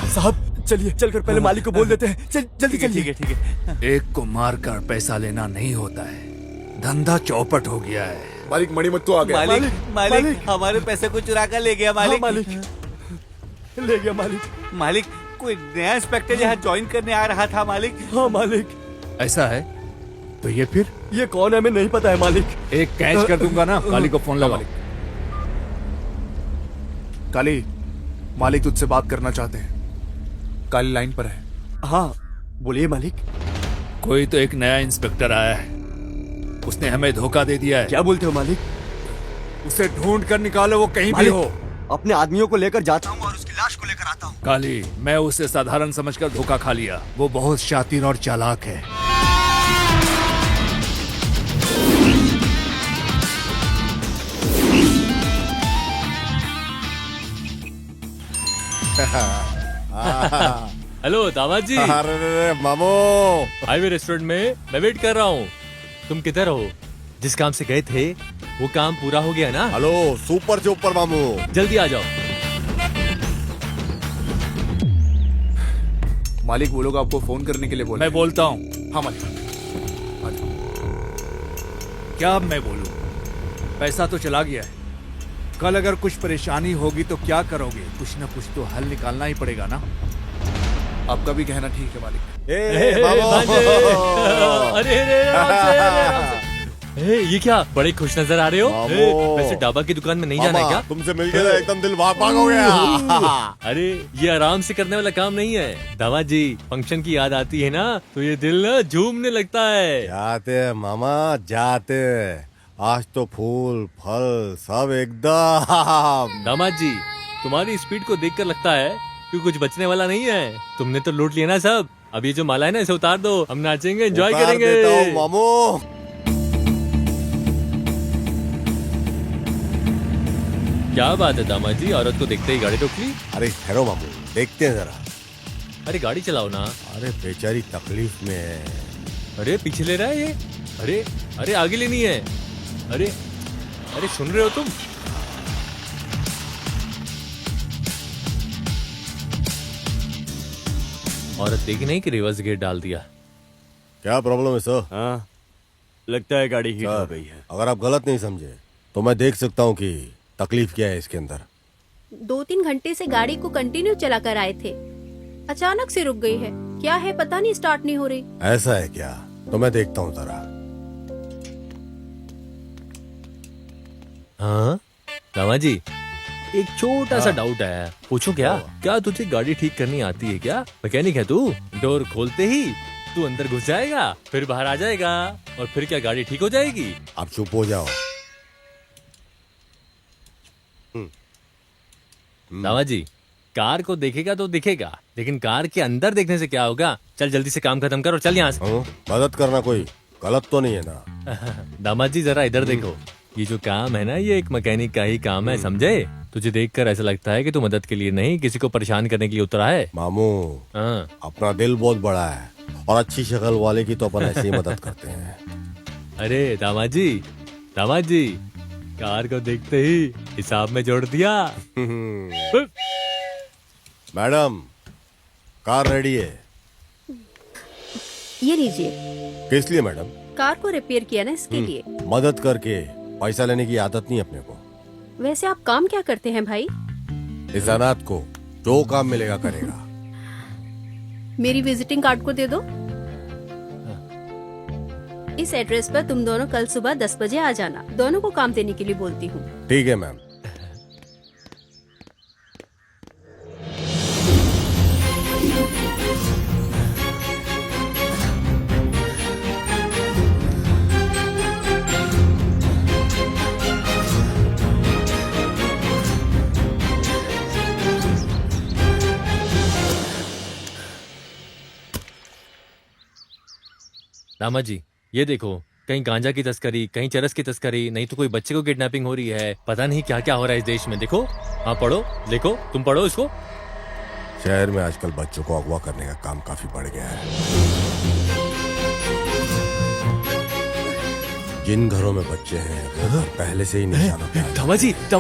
साहब चलिए, चलकर पहले मालिक को बोल देते हैं। जल्दी चलिए। ठीक है। एक को मारकर पैसा लेना नहीं होता है, धंधा चौपट हो गया है। मालिक मणिमुत्तु आ गया। मालिक हमारे पैसे को चुरा कर ले गया। मालिक ले गया मालिक। मालिक, कोई नया इंस्पेक्टर यहाँ ज्वाइन करने आ रहा था मालिक। हाँ मालिक। ऐसा है तो ये फिर ये कौन है हमें नहीं पता है मालिक। एक कैच कर दूंगा ना। काली को फोन लगा। काली, मालिक तुझसे बात करना चाहते हैं। काली लाइन पर है। हाँ बोलिए मालिक। कोई तो एक नया इंस्पेक्टर आया है, उसने हमें धोखा दे दिया है। क्या बोलते हो मालिक? उसे ढूंढ कर निकालो, वो कहीं भी हो। अपने आदमियों को लेकर जाता हूँ और उसकी लाश को लेकर आता हूँ। काली, मैं उसे साधारण समझकर धोखा खा लिया। वो बहुत शातिर और चालाक है। हेलो दामाद जी। अरे मामू, हाईवे रेस्टोरेंट में मैं वेट कर रहा हूँ। तुम किधर हो? जिस काम से गए थे वो काम पूरा हो गया ना? हेलो सुपर चुपर मामू, जल्दी आ जाओ। मालिक वो लोग आपको फोन करने के लिए बोले। मैं बोलता हूँ। हाँ मालिक। क्या अब मैं बोलूं? पैसा तो चला गया है। कल अगर कुछ परेशानी होगी तो क्या करोगे? कुछ न कुछ तो हल निकालना ही पड़ेगा ना। आपका भी कहना ठीक है मालिक। ये क्या बड़े खुश नजर आ रहे हो? वैसे डाबा की दुकान में नहीं जाना है क्या? तुमसे मिलके तो एकदम दिल भाग भाग हो गया। अरे ये आराम से करने वाला काम नहीं है दामाद जी। फंक्शन की याद आती है ना तो ये दिल ना झूमने लगता है। जाते मामा जाते, आज तो फूल फल सब एकदम। दामाद जी, तुम्हारी स्पीड को देखकर लगता है कि कुछ बचने वाला नहीं है। तुमने तो लूट लिया ना सब। अब ये जो माला है ना इसे उतार दो, हम नाचेंगे, एंजॉय करेंगे। देता हूँ मामू। क्या बात है दामाद जी, औरत को देखते ही गाड़ी रोक ली? अरे ठहरो मामू, देखते हैं जरा। अरे गाड़ी चलाओ ना। अरे बेचारी तकलीफ में है। अरे पीछे ले रहा है ये। अरे अरे आगे लेनी है। अरे अरे सुन रहे हो तुम? औरत देखी नहीं कि रिवर्स गेट डाल दिया। क्या प्रॉब्लम है सर? हाँ लगता है गाड़ी हीट हो गई है। अगर आप गलत नहीं समझे तो मैं देख सकता हूँ कि तकलीफ क्या है इसके अंदर। 2-3 घंटे से गाड़ी को कंटिन्यू चला कर आए थे, अचानक से रुक गई है। क्या है पता नहीं, स्टार्ट नहीं हो रही। ऐसा है क्या? तो मैं देखता हूँ जरा। हाँ दामाद जी, एक छोटा सा डाउट आया, पूछूं क्या? क्या तुझे गाड़ी ठीक करनी आती है क्या? मैकेनिक है तू? डोर खोलते ही तू अंदर घुस जाएगा, फिर बाहर आ जाएगा और फिर क्या गाड़ी ठीक हो जाएगी? आप चुप हो जाओ। दामाद जी, कार को देखेगा तो दिखेगा, लेकिन कार के अंदर देखने से क्या होगा? चल जल्दी से काम खत्म कर और चल यहाँ से। मदद करना कोई गलत तो नहीं है ना? दामाद जी जरा इधर देखो, ये जो काम है ना ये एक मैकेनिक का ही काम है, समझे? तुझे देखकर ऐसा लगता है कि तू मदद के लिए नहीं किसी को परेशान करने के लिए उतरा है। मामू अपना दिल बहुत बड़ा है और अच्छी शक्ल वाले की तो अपन ऐसे ही मदद करते हैं। अरे दामाद जी कार को देखते ही हिसाब में जोड़ दिया। मैडम कार रेडी है। ये लीजिए। किस लिए मैडम? कार को रिपेयर किया ना इसके लिए। मदद करके पैसा लेने की आदत नहीं अपने को। वैसे आप काम क्या करते हैं भाई? इस अनाथ को जो काम मिलेगा करेगा। मेरी विजिटिंग कार्ड को दे दो। इस एड्रेस पर तुम दोनों कल सुबह 10 बजे आ जाना। दोनों को काम देने के लिए बोलती हूँ। ठीक है मैम। दामा जी ये देखो, कहीं गांजा की तस्करी, कहीं चरस की तस्करी, नहीं तो कोई बच्चे को किडनैपिंग हो रही है। पता नहीं क्या क्या हो रहा है इस देश में। देखो, हाँ पढ़ो, देखो, तुम पढ़ो इसको। शहर में आजकल बच्चों को अगवा करने का काम काफी बढ़ गया है। जिन घरों में बच्चे हैं वो घर पहले से ही निशाना पे है। दामा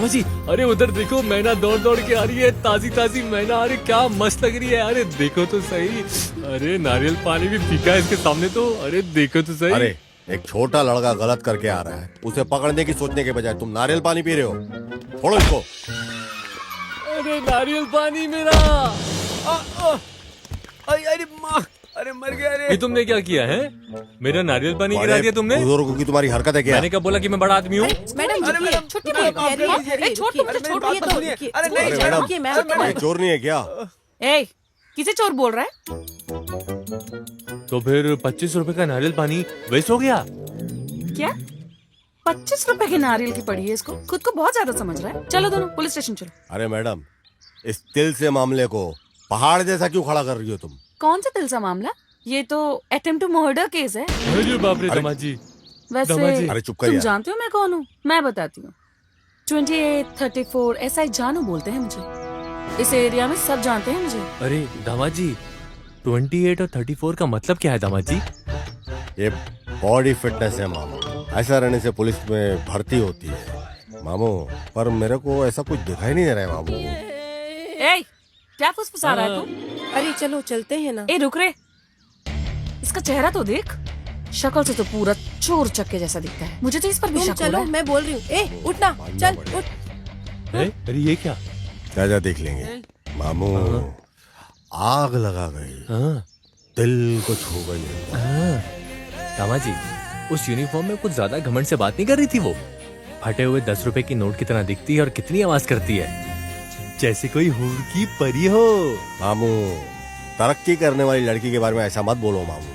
जी, अरे उधर देखो, मैना दौड़ दौड़ के आ रही है। ताजी ताजी मैना, अरे क्या मस्त लग रही है। अरे देखो तो सही, अरे नारियल पानी भी फीका है इसके सामने तो। अरे देखो तो सही। अरे एक छोटा लड़का गलत करके आ रहा है, उसे पकड़ने की सोचने के बजाय तुम नारियल पानी पी रहे हो। छोड़ो इसको। अरे नारियल पानी मेरा। अरे माँ, अरे मर गया रे। ये तुमने क्या किया है? मेरा नारियल पानी गिरा दिया तुमने। बुजुर्गों की तुम्हारी हरकत है क्या? मैंने कब बोला कि मैं बड़ा आदमी हूँ? मैडम छुट्टी नहीं चोर नहीं है क्या? किसे चोर बोल रहा है? तो फिर 25 रुपए का नारियल पानी वेस्ट हो गया क्या? 25 रुपए की नारियल की पड़ी है इसको। खुद को बहुत ज्यादा समझ रहा है। चलो दोनों पुलिस स्टेशन चलो। अरे मैडम, इस तिल से मामले को पहाड़ जैसा क्यों खड़ा कर रही हो तुम? कौन सा दिल सा मामला? ये तो अटेम्प्ट टू मर्डर केस है। अरे बाप रे दामाद जी। वैसे अरे चुप कर तुम यार। जानते हो मैं कौन हूँ? मैं बताती हूँ। 2834 SI जानू बोलते हैं मुझे। इस एरिया में सब जानते हैं मुझे। अरे दामाद जी, 28 और 34 का मतलब क्या है दामाद जी? ये बॉडी फिटनेस है मामू। ऐसा रहने से पुलिस में भर्ती होती है मामू। पर मेरे को ऐसा कुछ दिखाई नहीं दे रहा है मामू। क्या फुसफुसा रहा है तू? अरे चलो चलते हैं ना। रुक रे, इसका चेहरा तो देख। शक्ल से तो पूरा चोर चक्के जैसा दिखता है। मुझे तो इस पर भी शक हो चलो रहा है। मैं बोल रही हूँ। उठना, चल उठ। अरे ये क्या? जा देख लेंगे मामू। आग लगा गई, दिल को छू गई। दामाद जी, उस यूनिफॉर्म में कुछ ज्यादा घमंड से बात नहीं कर रही थी वो? फटे हुए 10 रुपए की नोट की तरह दिखती है और कितनी आवाज करती है, जैसे कोई हूर की परी हो। मामू, तरक्की करने वाली लड़की के बारे में ऐसा मत बोलो मामू।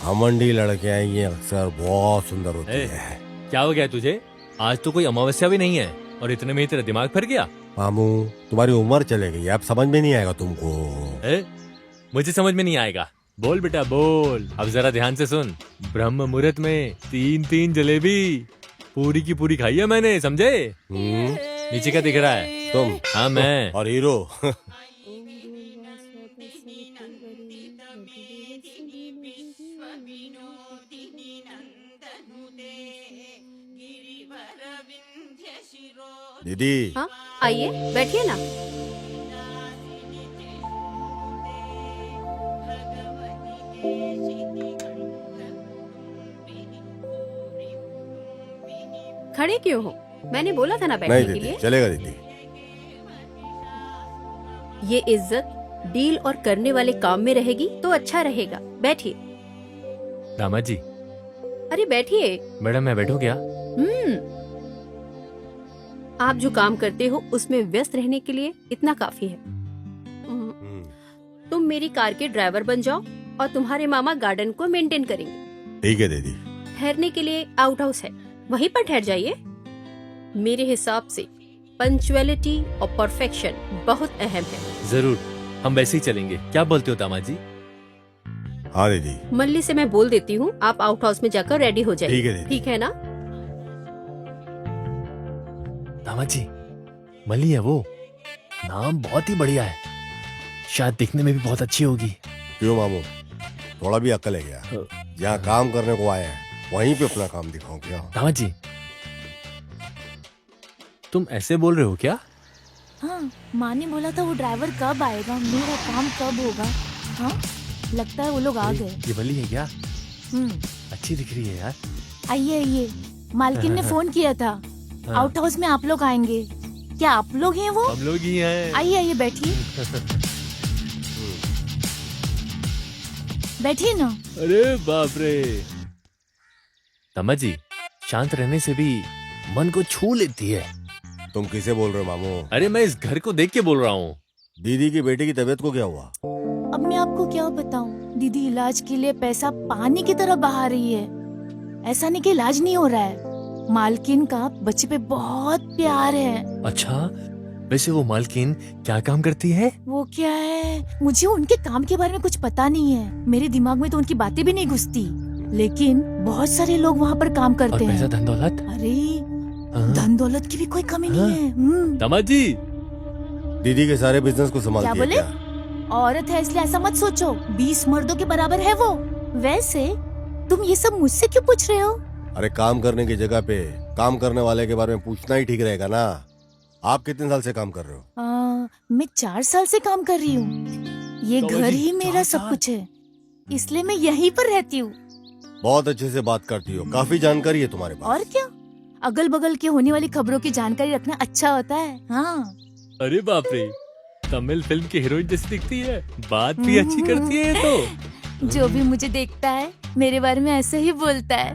घमंडी लड़कियां ये अक्सर बहुत सुंदर होती है। क्या हो गया तुझे? आज तो कोई अमावस्या भी नहीं है और इतने में ही तेरा दिमाग फिर गया। मामू, तुम्हारी उम्र चले गई, अब समझ में नहीं आएगा तुमको। मुझे समझ में नहीं आएगा। बोल बेटा बोल। अब जरा ध्यान से सुन। ब्रह्म मुहूर्त में 3 जलेबी पूरी की पूरी खाई है मैंने, समझे? नीचे क्या दिख रहा है? तुम? हाँ मैं। और हीरो? दीदी। हाँ आइए, बैठिए ना। खड़े क्यों हो? मैंने बोला था ना बैठने नहीं के दीदी, लिए। चलेगा दीदी। ये इज्जत डील और करने वाले काम में रहेगी तो अच्छा रहेगा। बैठिए। दामाद जी। अरे बैठिए। मैडम मैं बैठूं क्या? आप जो काम करते हो उसमें व्यस्त रहने के लिए इतना काफी है। तुम मेरी कार के ड्राइवर बन जाओ और तुम्हारे मामा गार्डन को मेंटेन करेंगे। ठीक है दीदी। ठहरने के लिए आउट हाउस है, वहीं पर ठहर जाइए। मेरे हिसाब से पंक्चुअलिटी और परफेक्शन बहुत अहम है। जरूर, हम वैसे ही चलेंगे। क्या बोलते हो दामाद जी? हाँ दीदी। मल्ली से मैं बोल देती हूँ, आप आउट हाउस में जाकर रेडी हो जाइए। ठीक है दीदी। ठीक है ना? दामाद जी, मल्ली है वो। नाम बहुत ही बढ़िया है, शायद दिखने में भी बहुत अच्छी होगी। क्यों मामू, थोड़ा भी अक्ल है क्या? जहाँ काम करने को आया है वहीं पे अपना काम दिखाओ क्या? दामाद जी, तुम ऐसे बोल रहे हो क्या? हाँ, माँ ने बोला था वो ड्राइवर कब आएगा, मेरा काम कब होगा। हाँ, लगता है वो लोग आ गए। ये मल्ली है क्या? अच्छी दिख रही है यार। आइए आइए, मालकिन ने फोन किया था, हाँ। आउट हाउस में आप लोग आएंगे। क्या आप लोग हैं वो? हम लोग ही हैं। आइए आइए, बैठिए बैठिए ना। अरे बाप रे। तमा जी, शांत रहने से भी मन को छू लेती है। तुम किसे बोल रहे हो मामू? अरे मैं इस घर को देख के बोल रहा हूँ। दीदी की बेटी की तबीयत को क्या हुआ? अब मैं आपको क्या बताऊं, दीदी इलाज के लिए पैसा पानी की तरह बहा रही है। ऐसा नहीं कि इलाज नहीं हो रहा है, मालकिन का बच्चे पे बहुत प्यार है। अच्छा, वैसे वो मालकिन क्या काम करती है? वो क्या है, मुझे उनके काम के बारे में कुछ पता नहीं है। मेरे दिमाग में तो उनकी बातें भी नहीं घुसती, लेकिन बहुत सारे लोग वहाँ पर काम और करते पैसा हैं। धन दौलत? अरे हाँ? धन दौलत की भी कोई कमी नहीं है। तमा जी, दीदी के सारे बिजनेस को क्या संभालती है बोले? क्या? औरत है इसलिए ऐसा मत सोचो, 20 मर्दों के बराबर है वो। वैसे तुम ये सब मुझसे क्यों पूछ रहे हो? अरे काम करने की जगह पे काम करने वाले के बारे में पूछना ही ठीक रहेगा ना। आप कितने साल से काम कर रहे हो? मैं 4 साल से काम कर रही हूँ। ये तो घर जी, ही मेरा 4 सब साल? कुछ है, इसलिए मैं यहीं पर रहती हूँ। बहुत अच्छे से बात करती हो, काफी जानकारी है तुम्हारे पास। और क्या, अगल बगल के होने वाली खबरों की जानकारी रखना अच्छा होता है। हाँ। अरे बाप रे, तमिल फिल्म की हीरोइन जैसी दिखती है, बात भी अच्छी करती है ये तो। जो भी मुझे देखता है मेरे बारे में ऐसे ही बोलता है।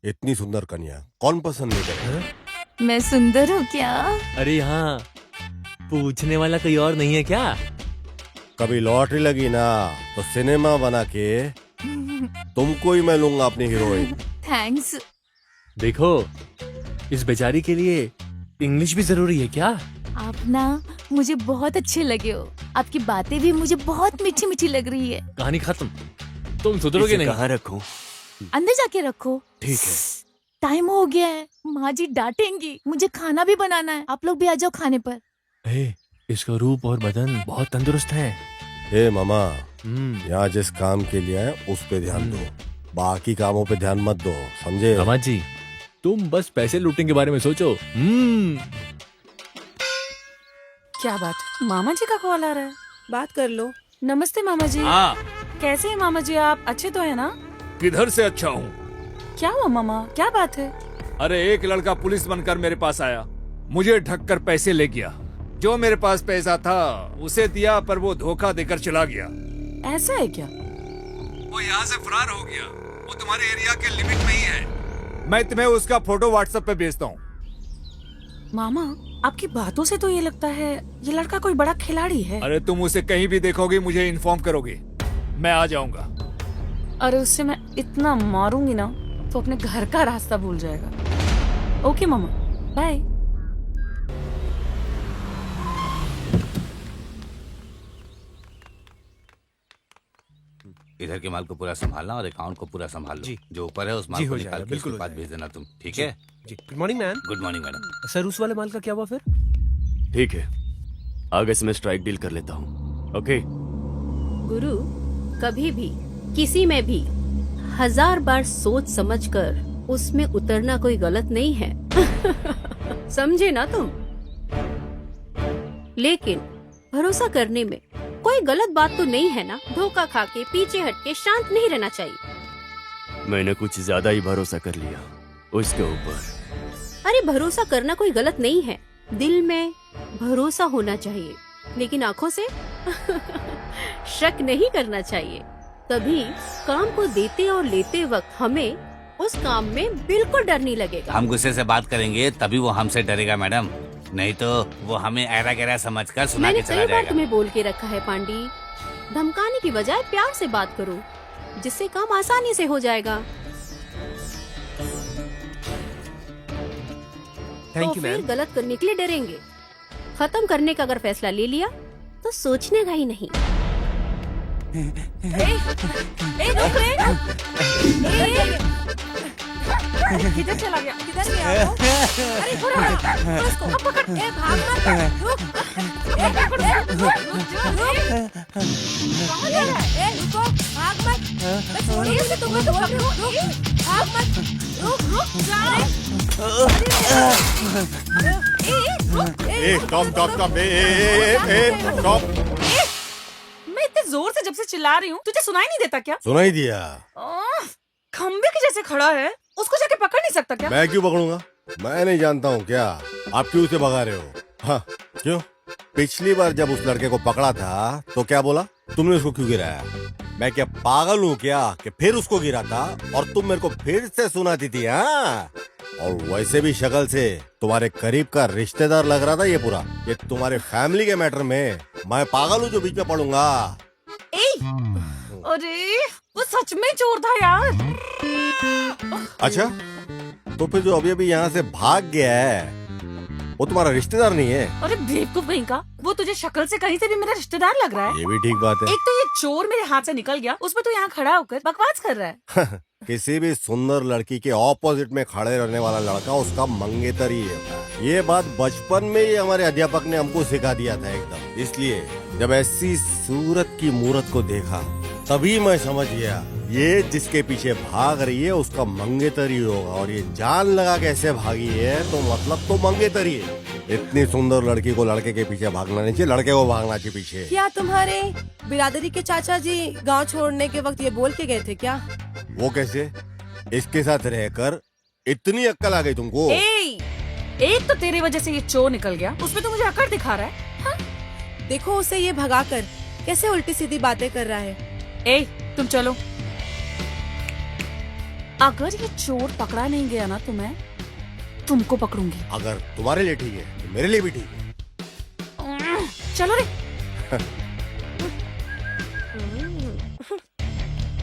इतनी सुंदर कन्या कौन पसंद नहीं करे? मैं सुंदर हूँ क्या? अरे यहाँ पूछने वाला कोई और नहीं है क्या? कभी लॉटरी लगी ना तो सिनेमा बना के तुमको ही मैं लूंगा अपनी हीरोइन। थैंक्स। देखो, इस बेचारी के लिए इंग्लिश भी जरूरी है क्या? आप ना मुझे बहुत अच्छे लगे हो, आपकी बातें भी मुझे बहुत मीठी मीठी लग रही है। कहानी खत्म, तुम सुधरोगे नहीं। कहाँ रखूं? अंदर जाके रखो। ठीक है। टाइम हो गया है, माँ जी डांटेंगी, मुझे खाना भी बनाना है। आप लोग भी आ जाओ खाने पर। ए, इसका रूप और बदन बहुत तंदुरुस्त है। ए मामा, यहाँ जिस काम के लिए आए उस पे ध्यान दो, बाकी कामों पे ध्यान मत दो, समझे? मामा जी, तुम बस पैसे लूटने के बारे में सोचो। क्या बात, मामा जी का कॉल आ रहा है? बात कर लो। नमस्ते मामा जी। हाँ। कैसे हैं मामा जी आप? अच्छे तो है ना? किधर से अच्छा हूँ? क्या हुआ मामा, क्या बात है? अरे एक लड़का पुलिस बनकर मेरे पास आया, मुझे ढककर पैसे ले गया। जो मेरे पास पैसा था उसे दिया, पर वो धोखा देकर चला गया। ऐसा है क्या? वो यहाँ से फरार हो गया। वो तुम्हारे एरिया के लिमिट में ही है। मैं तुम्हें उसका फोटो व्हाट्सएप पे भेजता हूँ। मामा, आपकी बातों से तो ये लगता है ये लड़का कोई बड़ा खिलाड़ी है। अरे तुम उसे कहीं भी देखोगे मुझे इन्फॉर्म करोगे, मैं आ जाऊंगा। अरे उससे मैं इतना मारूंगी ना तो अपने घर का रास्ता भूल जाएगा। ओके मामा, बाय। इधर के माल को पूरा संभालना और अकाउंट को पूरा संभाल लो। जी। जो ऊपर है उस माल जी, को हो निकाल जाएगा, के बिल्कुल उसके हो बाद जाएगा। भेज देना तुम, ठीक जी, है? जी। Good morning ma'am. Good morning madam. Sir, उस वाले माल का क्या हुआ फिर? ठीक है, आगे से मैं स्ट्राइक डील कर लेता हूँ। ओके। गुरु, कभी भी किसी में भी 1000 बार सोच समझकर उसमें उतरना कोई गलत नहीं है। समझे ना तुम? लेकिन भरोसा करने में कोई गलत बात तो नहीं है ना? धोखा खा के पीछे हट के शांत नहीं रहना चाहिए। मैंने कुछ ज्यादा ही भरोसा कर लिया उसके ऊपर। अरे भरोसा करना कोई गलत नहीं है, दिल में भरोसा होना चाहिए, लेकिन आंखों से शक नहीं करना चाहिए। तभी काम को देते और लेते वक्त हमें उस काम में बिल्कुल डर नहीं लगेगा। हम गुस्से से बात करेंगे तभी वो हमसे डरेगा मैडम, नहीं तो वो हमें ऐरा गहरा समझकर सुना मैंने के चला कई बार जाएगा। तुम्हें बोल के रखा है पांडी, धमकाने की बजाय प्यार से बात करो, जिससे काम आसानी से हो जाएगा। थैंक तो यू फिर मैम। गलत करने के लिए डरेंगे। खत्म करने का अगर फैसला ले लिया तो सोचने का ही नहीं। रुक रे। किधर चला गया? किधर गया वो? अरे थोड़ा उसको अब पकड़। भाग मत, रुक। पकड़, रुक। कहाँ जा रहा है? रुको, भाग मत। मैं छोड़ी उसे, तुम्हें तो पकड़ो। भाग मत, रुक जाओ। मैं इतने जोर से जब से चिल्ला रही हूँ, तुझे सुनाई नहीं देता क्या? सुनाई दिया। खंबे के जैसे खड़ा है, उसको जाके पकड़ नहीं सकता क्या? मैं क्यों पकड़ूंगा? मैं नहीं जानता हूँ क्या? आप क्यों उसे भगा रहे हो? हाँ, क्यों? पिछली बार जब उस लड़के को पकड़ा था तो क्या बोला? तुमने उसको क्यों गिराया? मैं क्या पागल हूँ क्या कि फिर उसको गिरा था और तुम मेरे को फिर से सुनाती थी? हाँ, और वैसे भी शक्ल से तुम्हारे करीब का रिश्तेदार लग रहा था ये पूरा। ये तुम्हारे फैमिली के मैटर में मैं पागल हूँ जो बीच में पड़ूंगा। अरे वो सच में चोर था यार। अच्छा, तो फिर जो अभी अभी यहाँ से भाग गया है वो तुम्हारा रिश्तेदार नहीं है? अरे बेवकूफ कहीं का, वो तुझे शक्ल से कहीं से भी मेरा रिश्तेदार लग रहा है। ये भी ठीक बात है। एक तो ये चोर मेरे हाथ से निकल गया, उसमें तो यहाँ खड़ा होकर बकवास कर रहा है। किसी भी सुंदर लड़की के ऑपोजिट में खड़े रहने वाला लड़का उसका मंगेतर ही है। ये बात बचपन में ही हमारे अध्यापक ने हमको सिखा दिया था एकदम। इसलिए जब ऐसी सूरत की मूरत को देखा तभी मैं समझ गया ये जिसके पीछे भाग रही है उसका मंगेतर ही होगा। और ये जान लगा कैसे भागी है तो मतलब तो मंगेतर ही है। इतनी सुंदर लड़की को लड़के के पीछे भागना नहीं चाहिए, लड़के को भागना चाहिए पीछे। क्या तुम्हारे बिरादरी के चाचा जी गांव छोड़ने के वक्त ये बोल के गए थे क्या? वो कैसे? इसके साथ रहकर इतनी अक्ल आ गई तुमको? एक तो तेरी वजह से ये चोर निकल गया, उसमें तो मुझे अकड़ दिखा रहा है। हाँ? देखो उसे ये भगाकर कैसे उल्टी सीधी बातें कर रहा है। तुम चलो। अगर ये चोर पकड़ा नहीं गया ना तो मैं तुमको पकड़ूंगी। अगर तुम्हारे लिए ठीक है तो मेरे लिए भी ठीक है। चलो रे।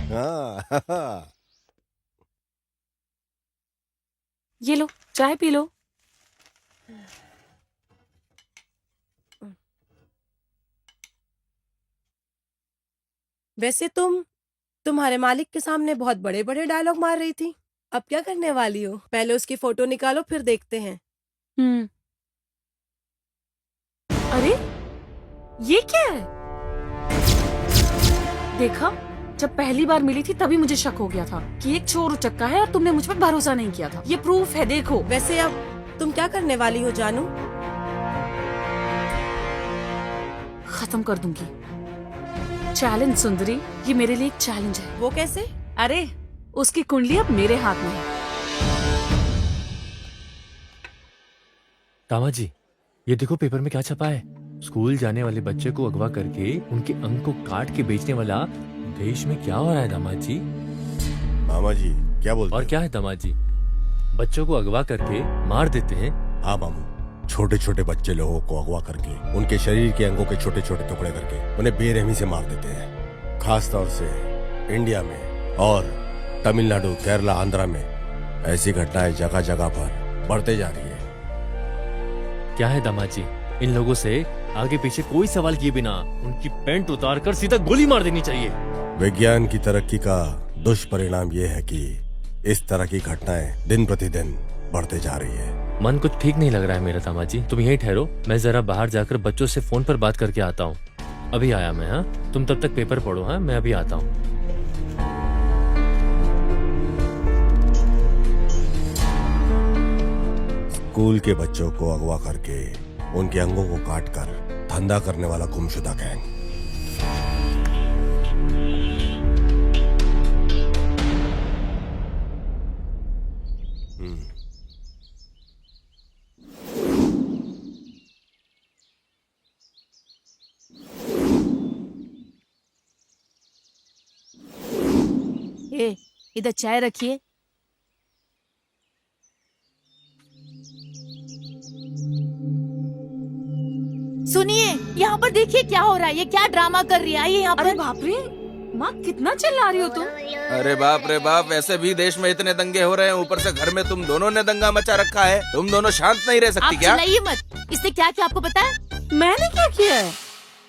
हाँ। ये लो चाय पी लो। वैसे तुम्हारे मालिक के सामने बहुत बड़े बड़े डायलॉग मार रही थी, अब क्या करने वाली हो? पहले उसकी फोटो निकालो फिर देखते हैं। अरे ये क्या है? देखा, जब पहली बार मिली थी तभी मुझे शक हो गया था कि एक चोर उचक्का है और तुमने मुझ पर भरोसा नहीं किया था। ये प्रूफ है, देखो। वैसे अब तुम क्या करने वाली हो जानू? खत्म कर दूंगी। चैलेंज सुंदरी, ये मेरे लिए एक चैलेंज है। वो कैसे? अरे उसकी कुंडली अब मेरे हाथ में है। तामा जी, ये देखो पेपर में क्या छपा है। स्कूल जाने वाले बच्चे को अगवा करके उनके अंग को काट के बेचने वाला देश में क्या हो रहा है दामाद जी? मामा जी क्या बोलते? और क्या है दामाद जी? बच्चों को अगवा करके मार देते हैं। हाँ मामू, छोटे छोटे बच्चे लोगों को अगवा करके उनके शरीर के अंगों के छोटे छोटे टुकड़े करके उन्हें बेरहमी से मार देते हैं। खास तौर से इंडिया में और तमिलनाडु, केरला, आंध्रा में ऐसी घटनाएं जगह जगह पर बढ़ते जा रही है। क्या है दामाद जी, इन लोगों से आगे पीछे कोई सवाल किए बिना उनकी पैंट उतार कर सीधा गोली मार देनी चाहिए। विज्ञान की तरक्की का दुष्परिणाम ये है कि इस तरह की घटनाएं दिन प्रतिदिन बढ़ते जा रही है। मन कुछ ठीक नहीं लग रहा है मेरा दामाद जी, तुम यहीं ठहरो, मैं जरा बाहर जाकर बच्चों से फोन पर बात करके आता हूँ। अभी आया मैं। हाँ, तुम तब तक पेपर पढ़ो। हाँ, मैं अभी आता हूँ। स्कूल के बच्चों को अगवा करके उनके अंगों को काटकर धंधा करने वाला गुमशुदा गैंग। इधर चाय रखिए। सुनिए, यहाँ पर देखिए क्या हो रहा है। ये क्या ड्रामा कर रही है? आइए यहाँ पर। अरे बाप रे, माँ कितना चिल्ला रही हो तुम? अरे बाप रे बाप, वैसे भी देश में इतने दंगे हो रहे हैं, ऊपर से घर में तुम दोनों ने दंगा मचा रखा है। तुम दोनों शांत नहीं रह सकती क्या? आप चिल्लाइए मत। इसने क्या किया आपको पता है? मैंने क्या किया है?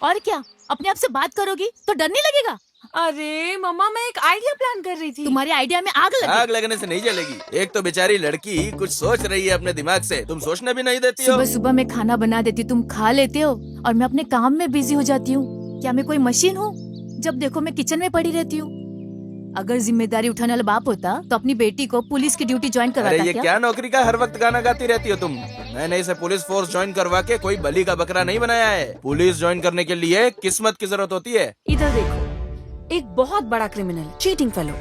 और क्या, अपने आप से बात करोगी तो डर नहीं लगेगा? अरे मम्मा, मैं एक आइडिया प्लान कर रही थी। तुम्हारे आइडिया में आग लगी। आग लगने से नहीं जलेगी। एक तो बेचारी लड़की कुछ सोच रही है अपने दिमाग से, तुम सोचने भी नहीं देती हो। सुबह सुबह मैं खाना बना देती हूँ, तुम खा लेते हो और मैं अपने काम में बिजी हो जाती हूँ। क्या मैं कोई मशीन हूँ? जब देखो मैं किचन में पड़ी रहती हूँ। अगर जिम्मेदारी उठाने वाला बाप होता तो अपनी बेटी को पुलिस की ड्यूटी ज्वाइन करवाता। अरे ये क्या नौकरी का हर वक्त गाना गाती रहती हो तुम? मैंने इसे पुलिस फोर्स ज्वाइन करवा के कोई बलि का बकरा नहीं बनाया है। पुलिस ज्वाइन करने के लिए किस्मत की जरूरत होती है। इधर देखो, एक बहुत बड़ा क्रिमिनल, चीटिंग फेलो,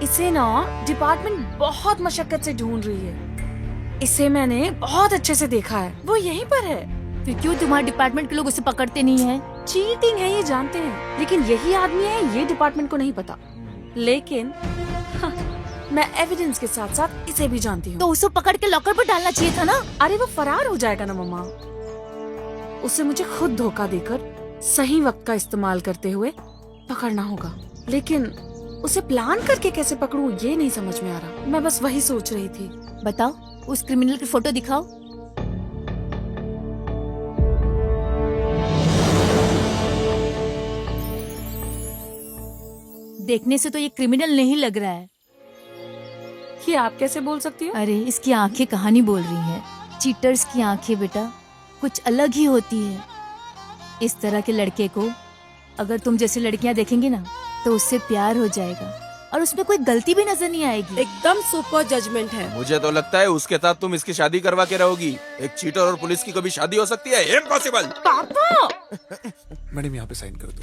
इसे ना डिपार्टमेंट बहुत मशक्कत से ढूंढ रही है। इसे मैंने बहुत अच्छे से देखा है, वो यहीं पर है। फिर क्यों तुम्हारे डिपार्टमेंट के लोग उसे पकड़ते नहीं हैं? चीटिंग है ये जानते हैं, लेकिन यही आदमी है ये डिपार्टमेंट को नहीं पता। लेकिन हाँ, मैं एविडेंस के साथ साथ इसे भी जानती हूँ। तो उसे पकड़ के लॉकर पर डालना चाहिए था ना। अरे वो फरार हो जाएगा ना मम्मा। उसे मुझे खुद धोखा देकर सही वक्त का इस्तेमाल करते हुए पकड़ना होगा, लेकिन उसे प्लान करके कैसे पकड़ूं ये नहीं समझ में आ रहा। मैं बस वही सोच रही थी। बताओ, उस क्रिमिनल की फोटो दिखाओ। देखने से तो ये क्रिमिनल नहीं लग रहा है। ये आप कैसे बोल सकती हो? अरे इसकी आंखें कहानी बोल रही हैं। चीटर्स की आंखें बेटा कुछ अलग ही होती है। इस तरह के लड़के को अगर तुम जैसी लड़कियां देखेंगी ना तो उससे प्यार हो जाएगा और उसमें कोई गलती भी नजर नहीं आएगी। एकदम सुपर जजमेंट है। मुझे तो लगता है उसके साथ तुम इसकी शादी करवा के रहोगी। एक चीटर और पुलिस की कभी शादी हो सकती है? इम्पॉसिबल। पापा! मैडम यहाँ पे साइन कर दो,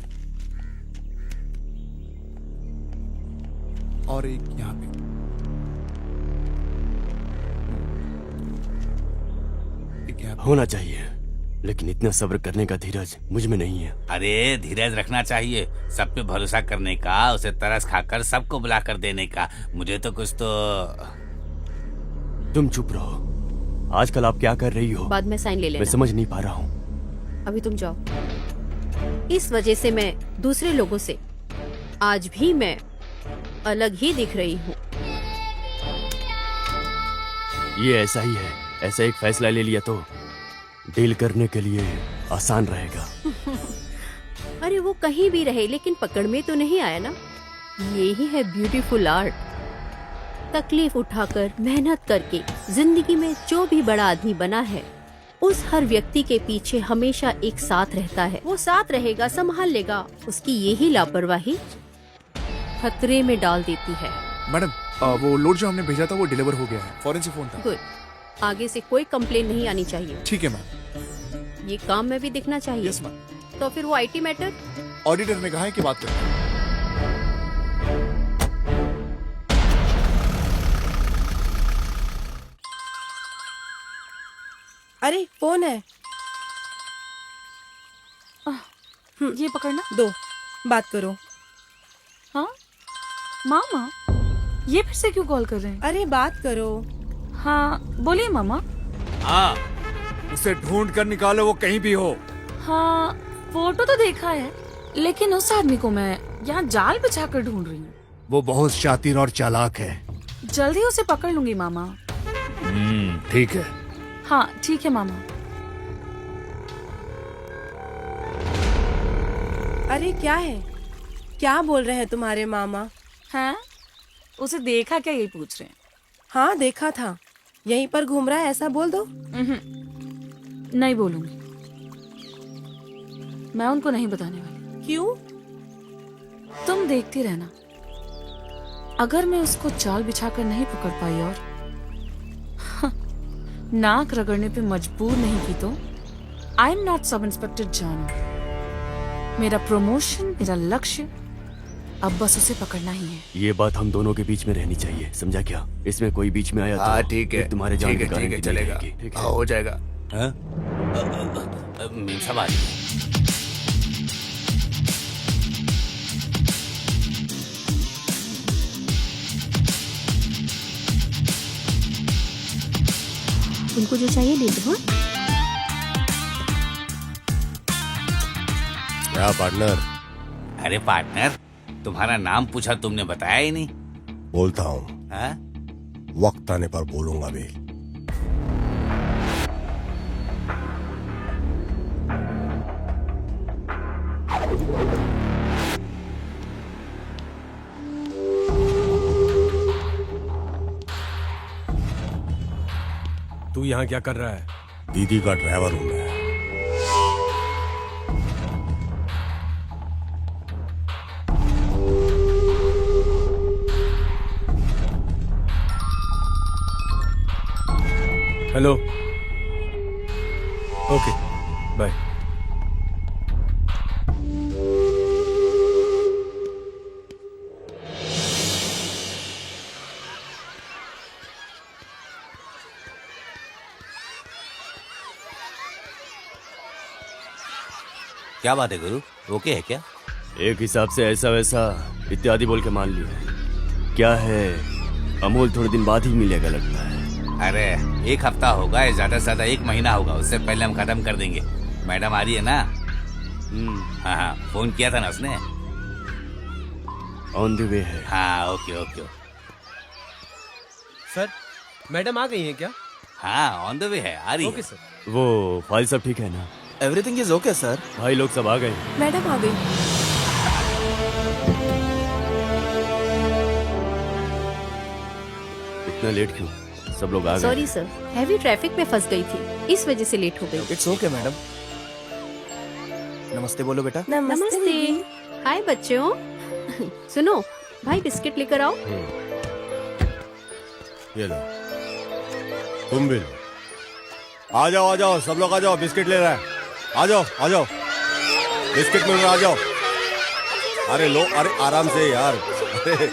और एक यहाँ पे। एक यहाँ पे। होना चाहिए, लेकिन इतना सब्र करने का धीरज मुझ में नहीं है। अरे धीरज रखना चाहिए, सब पे भरोसा करने का, उसे तरस खाकर सबको बुलाकर देने का। मुझे तो कुछ तो। तुम चुप रहो। आजकल आप क्या कर रही हो? बाद में साइन ले लेना। मैं समझ नहीं पा रहा हूँ। अभी तुम जाओ। इस वजह से मैं दूसरे लोगों से आज भी मैं अलग ही दिख रही हूँ। ये ऐसा ही है। ऐसा एक फैसला ले लिया तो डील करने के लिए आसान रहेगा। अरे वो कहीं भी रहे लेकिन पकड़ में तो नहीं आया ना। ये ही है ब्यूटीफुल आर्ट। तकलीफ उठाकर मेहनत करके जिंदगी में जो भी बड़ा आदमी बना है, उस हर व्यक्ति के पीछे हमेशा एक साथ रहता है। वो साथ रहेगा, संभाल लेगा। उसकी यही लापरवाही खतरे में डाल देती है। मैडम वो लोड जो हमने भेजा था वो डिलीवर हो गया है। फॉरेन से फोन था। गुड। आगे से कोई कंप्लेन नहीं आनी चाहिए। ठीक है मैम। ये काम में भी दिखना चाहिए। Yes ma'am. तो फिर वो आईटी मैटर ऑडिटर ने कहा है कि बात करें। अरे फोन है। ये पकड़ना। दो, बात करो। हाँ मामा, ये फिर से क्यों कॉल कर रहे हैं? अरे बात करो। हाँ बोलिए मामा। हाँ, उसे ढूंढ कर निकालो, वो कहीं भी हो। हाँ फोटो तो देखा है, लेकिन उस आदमी को मैं यहाँ जाल बिछा कर ढूंढ रही हूँ। वो बहुत शातिर और चालाक है। जल्दी उसे पकड़ लूंगी मामा। ठीक है। हाँ ठीक है मामा। अरे क्या है? क्या बोल रहे हैं तुम्हारे मामा? हैं? उसे देखा क्या, यही पूछ रहे हैं। हाँ देखा था, यहीं पर घूम रहा है, ऐसा बोल दो। नहीं बोलूंगी, मैं उनको नहीं बताने वाली। क्यों? तुम देखती रहना। अगर मैं उसको जाल बिछाकर नहीं पकड़ पाई और नाक रगड़ने पे मजबूर नहीं की तो I am not sub inspector जानू। मेरा प्रमोशन, मेरा लक्ष्य अब बस उसे पकड़ना ही है। ये बात हम दोनों के बीच में रहनी चाहिए, समझा क्या? इसमें कोई बीच में आया तो ठीक है, तुम्हारे जान की गारंटी चलेगा। ठीक है, हो जाएगा। मीन साहब आ रही उनको जो चाहिए ले दो। क्या पार्टनर? अरे पार्टनर, तुम्हारा नाम पूछा, तुमने बताया ही नहीं। बोलता हूँ, हाँ? वक्त आने पर बोलूंगा भी। तू यहाँ क्या कर रहा है? दीदी का ड्राइवर हूं मैं। हेलो। Okay bye. क्या बात है गुरु, ओके है क्या? एक हिसाब से ऐसा वैसा इत्यादि बोल के मान लिया। क्या है, अमोल थोड़े दिन बाद ही मिलेगा लगता है। अरे 1 हफ्ता होगा या ज्यादा से ज्यादा 1 महीना होगा, उससे पहले हम खत्म कर देंगे। मैडम आ रही है ना? हाँ, फोन किया था ना उसने। ऑन द वे है। हाँ, ओके ओके। सर, मैडम आ गई हैं क्या? हाँ, ऑन द वे है, आ रही है। Okay sir. वो फाइल सब ठीक है ना? Everything is okay sir. भाई लोग सब आ गए। मैडम आ गई। इतना लेट क्यों? सब लोग आ गए। सॉरी सर, हैवी ट्रैफिक में फंस गई थी, इस वजह से लेट हो गई। It's okay madam. नमस्ते बोलो बेटा। नमस्ते। हाय बच्चों। सुनो, भाई बिस्किट लेकर आओ। ये लो, तुम भी लो। आ जाओ, सब लोग आ जाओ, बिस्किट ले रहा है। आ जाओ, बिस्किट मिल रहा, आ जाओ। अरे लो, अरे आराम से यार। अरे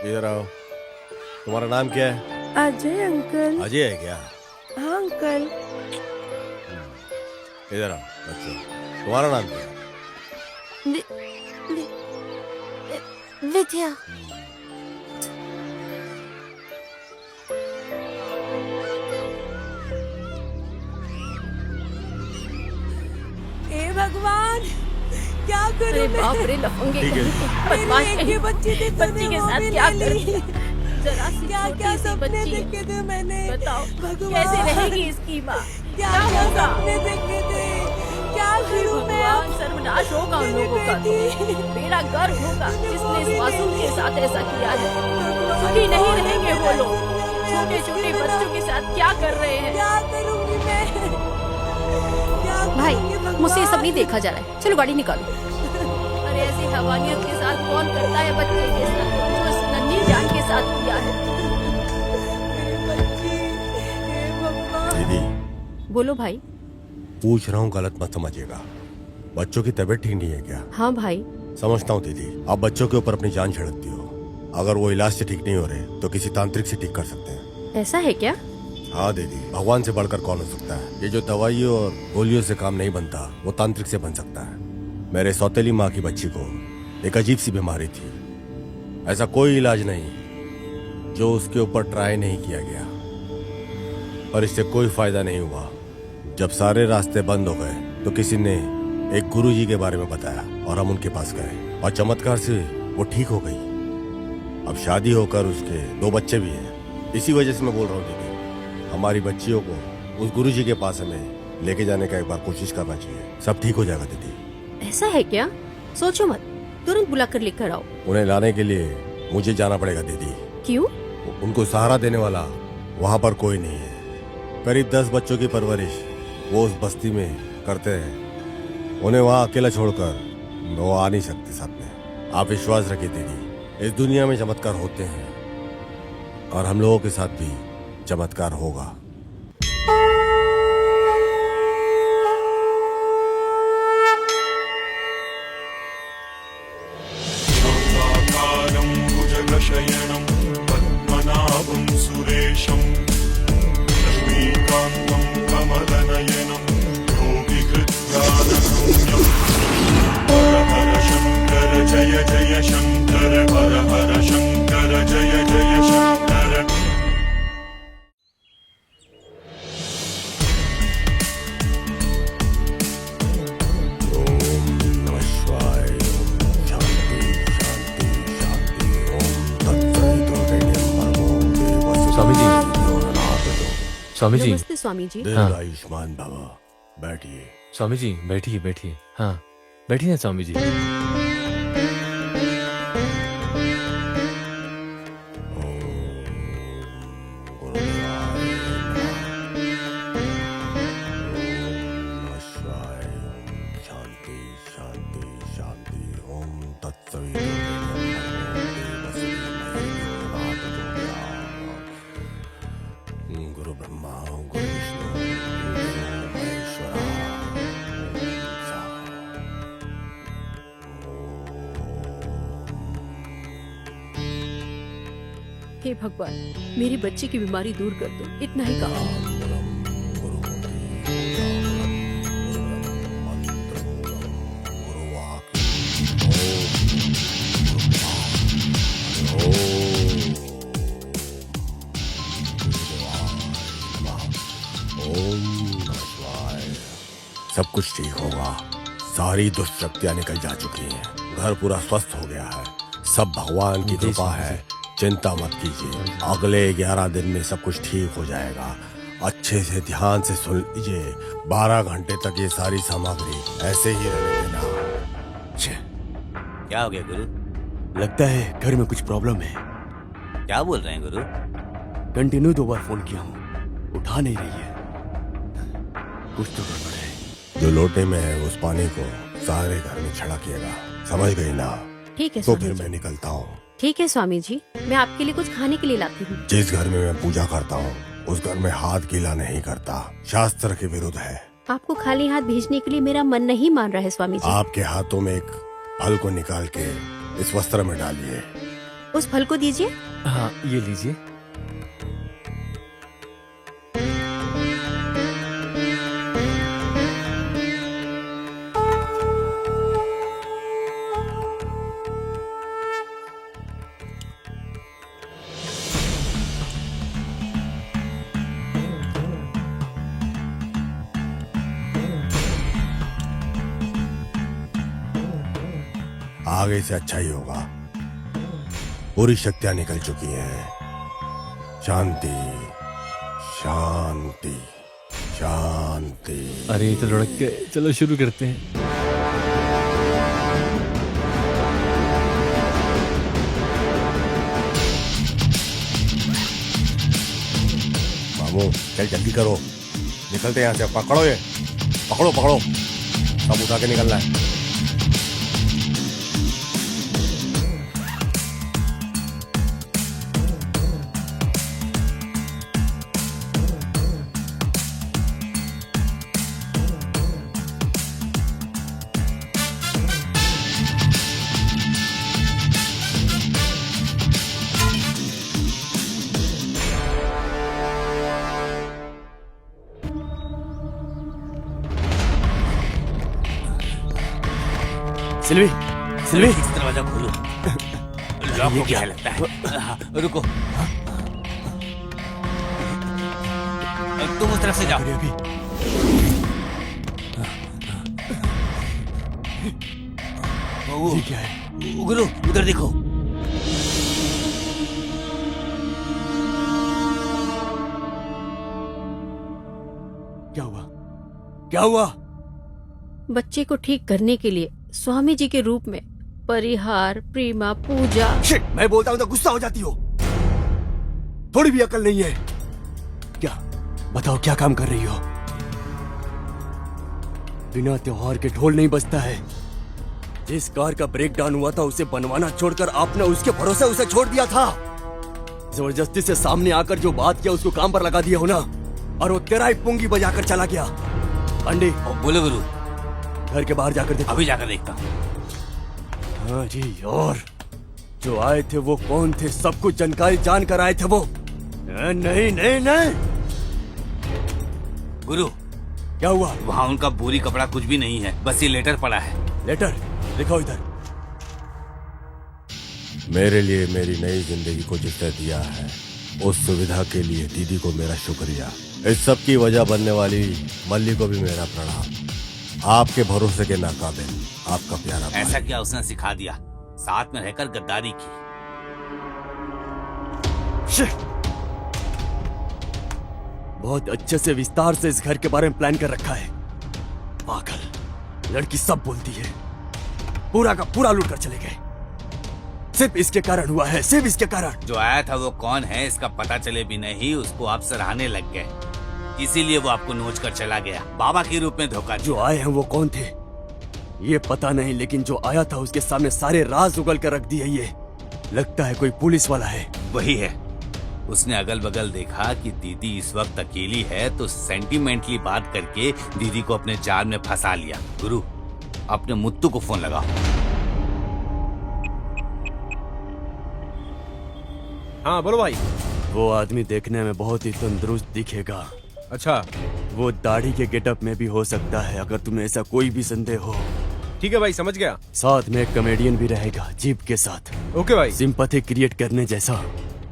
इधर आओ। तुम्हारा नाम क्या है? अजय अंकल। अजय है क्या? हाँ अंकल। इधर आओ बच्चों, तुम्हारा नाम क्या है? विद्या। हे भगवान, क्या करूं अरे मैं? बाप रे, लफंगे ठीक है। बदमाश मेरी एक कहीं। ही बच्ची थी, बच्ची के तूने वो साथ भी क्या ले कर ली। दिया? जरा सी क्या छोटी क्या सी सपने बच्ची है। देखे थे मैंने? बताओ भगवान। कैसे रहेगी इसकी माँ? क्या क्या क्या होगा? सपने देखे थे? क्या करूं मैं? भगवान, सर्वनाश होगा उन लोगों का। बेड़ा गर्क होगा जिसने इस मासूम के साथ ऐसा किया है। सुखी नहीं रहेंगे वो लोग। छोटे छोटे बच्चों के साथ क्या कर रहे हैं? क्या करूंगी मैं? भाई, मुझसे ये सब नहीं देखा जा रहा है, चलो गाड़ी निकालो। अरे ऐसी हवानियत के साथ कौन करता है बच्चे के साथ, जो इस नन्ही जान के साथ किया है? दीदी, बोलो भाई। पूछ रहा हूँ, गलत मत समझिएगा। बच्चों की तबीयत ठीक नहीं है क्या? हाँ भाई। समझता हूँ दीदी, आप बच्चों के ऊपर अपनी जान छिड़कती हो। अगर वो इलाज से ठीक नहीं हो रहे तो किसी तांत्रिक से ठीक कर सकते हैं। ऐसा है क्या? हाँ दीदी, भगवान से बढ़कर कौन हो सकता है? ये जो दवाइयों और गोलियों से काम नहीं बनता, वो तांत्रिक से बन सकता है। मेरे सौतेली माँ की बच्ची को एक अजीब सी बीमारी थी। ऐसा कोई इलाज नहीं जो उसके ऊपर ट्राई नहीं किया गया, पर इससे कोई फायदा नहीं हुआ। जब सारे रास्ते बंद हो गए तो किसी ने एक गुरुजी के बारे में बताया और हम उनके पास गए और चमत्कार से वो ठीक हो गई। अब शादी होकर उसके 2 बच्चे भी हैं। इसी वजह से मैं बोल रहा हूँ दीदी, हमारी बच्चियों को उस गुरुजी के पास हमें लेके जाने का एक बार कोशिश करना चाहिए। सब ठीक हो जाएगा दीदी। ऐसा है क्या? सोचो मत, तुरंत बुलाकर लेकर आओ। उन्हें लाने के लिए मुझे जाना पड़ेगा दीदी। क्यों? उनको सहारा देने वाला वहाँ पर कोई नहीं है। करीब 10 बच्चों की परवरिश वो उस बस्ती में करते हैं। उन्हें वहाँ अकेला छोड़कर वो आ नहीं सकते साथ में। आप विश्वास रखिए दीदी, इस दुनिया में चमत्कार होते हैं और हम लोगों के साथ भी चमत्कार होगा। कालं भुजगशयनं पद्मनाभं सुरेशं लक्ष्मीकान्तं कमलनयनं योगिकृत्यानगम्यं हर हर शङ्कर जय जय शङ्कर हर हर शङ्कर जय जय शङ्कर। स्वामी जी। नमस्ते स्वामी जी। दीर्घ आयुष्मान भव। बैठिए। स्वामी जी बैठिए बैठिए। हाँ बैठिए ना स्वामी जी। शांति शांति शांति। ओम तत्सत। सभी गुरु ब्रह्मा गुरु विष्णु गुरु महेश्वरा। हे भगवान, मेरी बच्ची की बीमारी दूर कर दो, इतना ही काफी है। सब कुछ ठीक होगा। सारी दुष्ट शक्तियां निकल जा चुकी हैं। घर पूरा स्वस्थ हो गया है। सब भगवान की कृपा है। चिंता मत कीजिए, अगले 11 दिन में सब कुछ ठीक हो जाएगा। अच्छे से ध्यान से सुन लीजिए। 12 घंटे तक ये सारी सामग्री ऐसे ही रहने देना। क्या हो गया गुरु? लगता है घर में कुछ प्रॉब्लम है। क्या बोल रहे हैं गुरु? कंटिन्यू 2 बार फोन किया हूँ, उठा नहीं रही है। कुछ तो गड़बड़ है। जो लोटे में है उस पानी को सारे घर में छिड़किएगा, समझ गई ना? ठीक है तो स्वामी फिर जी। मैं निकलता हूँ। ठीक है स्वामी जी, मैं आपके लिए कुछ खाने के लिए लाती हूँ। जिस घर में मैं पूजा करता हूँ उस घर में हाथ गीला नहीं करता, शास्त्र के विरुद्ध है। आपको खाली हाथ भेजने के लिए मेरा मन नहीं मान रहा है स्वामी जी। आपके हाथों में एक फल को निकाल के इस वस्त्र में डालिए। उस फल को दीजिए। हाँ, ये लीजिए। आगे से अच्छा ही होगा। पूरी शक्तियां निकल चुकी हैं। शांति शांति शांति। अरे ये तो लुढ़क के, चलो शुरू करते हैं। मामू चल जल्दी करो, निकलते हैं यहाँ से। पकड़ो ये, पकड़ो पकड़ो, सब उठा के निकलना है। सिल्वी, सिल्वी, इस दरवाजा खोलो। लॉक हो गया लगता है। हाँ, रुको, तुम उस तरफ से जाओ। अभी ये क्या है? गुरु उधर देखो। क्या हुआ? क्या हुआ? बच्चे को ठीक करने के लिए स्वामी जी के रूप में परिहार, प्रेमा, पूजा। शिट, मैं बोलता हूं तो गुस्सा हो जाती हो। थोड़ी भी अकल नहीं है क्या? बताओ क्या काम कर रही हो? बिना त्योहार के ढोल नहीं बजता है। जिस कार का ब्रेक डाउन हुआ था उसे बनवाना छोड़कर आपने उसके भरोसे उसे छोड़ दिया था। जबरदस्ती से सामने आकर जो बात किया उसको काम पर लगा दिया हो ना, और वो तेरा ही पुंगी बजाकर चला गया। अंडे बोले गुरु। घर के बाहर जाकर देखो। अभी जाकर देखता हूँ। हाँ जी, और जो आए थे वो कौन थे? सब कुछ जानकारी जानकर आए थे वो। नहीं नहीं नहीं। गुरु क्या हुआ? वहाँ उनका बोरी कपड़ा कुछ भी नहीं है, बस ये लेटर पड़ा है। लेटर दिखाओ इधर। मेरे लिए मेरी नई जिंदगी को जिसने दिया है उस सुविधा के लिए दीदी को मेरा शुक्रिया। इस सब की वजह बनने वाली मल्ली को भी मेरा प्रणाम। आपके भरोसे के नाकाबिल आपका प्यारा भाई। ऐसा क्या उसने सिखा दिया? साथ में रहकर गद्दारी की। बहुत अच्छे से विस्तार से इस घर के बारे में प्लान कर रखा है। पागल लड़की सब बोलती है। पूरा का पूरा लूट कर चले गए। सिर्फ इसके कारण हुआ है, सिर्फ इसके कारण। जो आया था वो कौन है इसका पता चले भी नहीं, उसको आप सराहने लग गए, इसीलिए वो आपको नोच कर चला गया। बाबा के रूप में धोखा। जो आए हैं वो कौन थे? ये पता नहीं, लेकिन जो आया था उसके सामने सारे राज उगल कर रख दिए। ये लगता है कोई पुलिस वाला है। वही है। उसने अगल बगल देखा कि दीदी इस वक्त अकेली है तो सेंटिमेंटली बात करके दीदी को अपने जाल में फंसा लिया। गुरु, अपने मुत्तू को फोन लगाओ। हाँ बोलो भाई। वो आदमी देखने में बहुत ही तंदुरुस्त दिखेगा। अच्छा, वो दाढ़ी के गेटअप में भी हो सकता है, अगर तुम्हें ऐसा कोई भी संदेह हो। ठीक है भाई, समझ गया। साथ में एक कॉमेडियन भी रहेगा जीप के साथ। ओके भाई। सिंपैथी क्रिएट करने जैसा,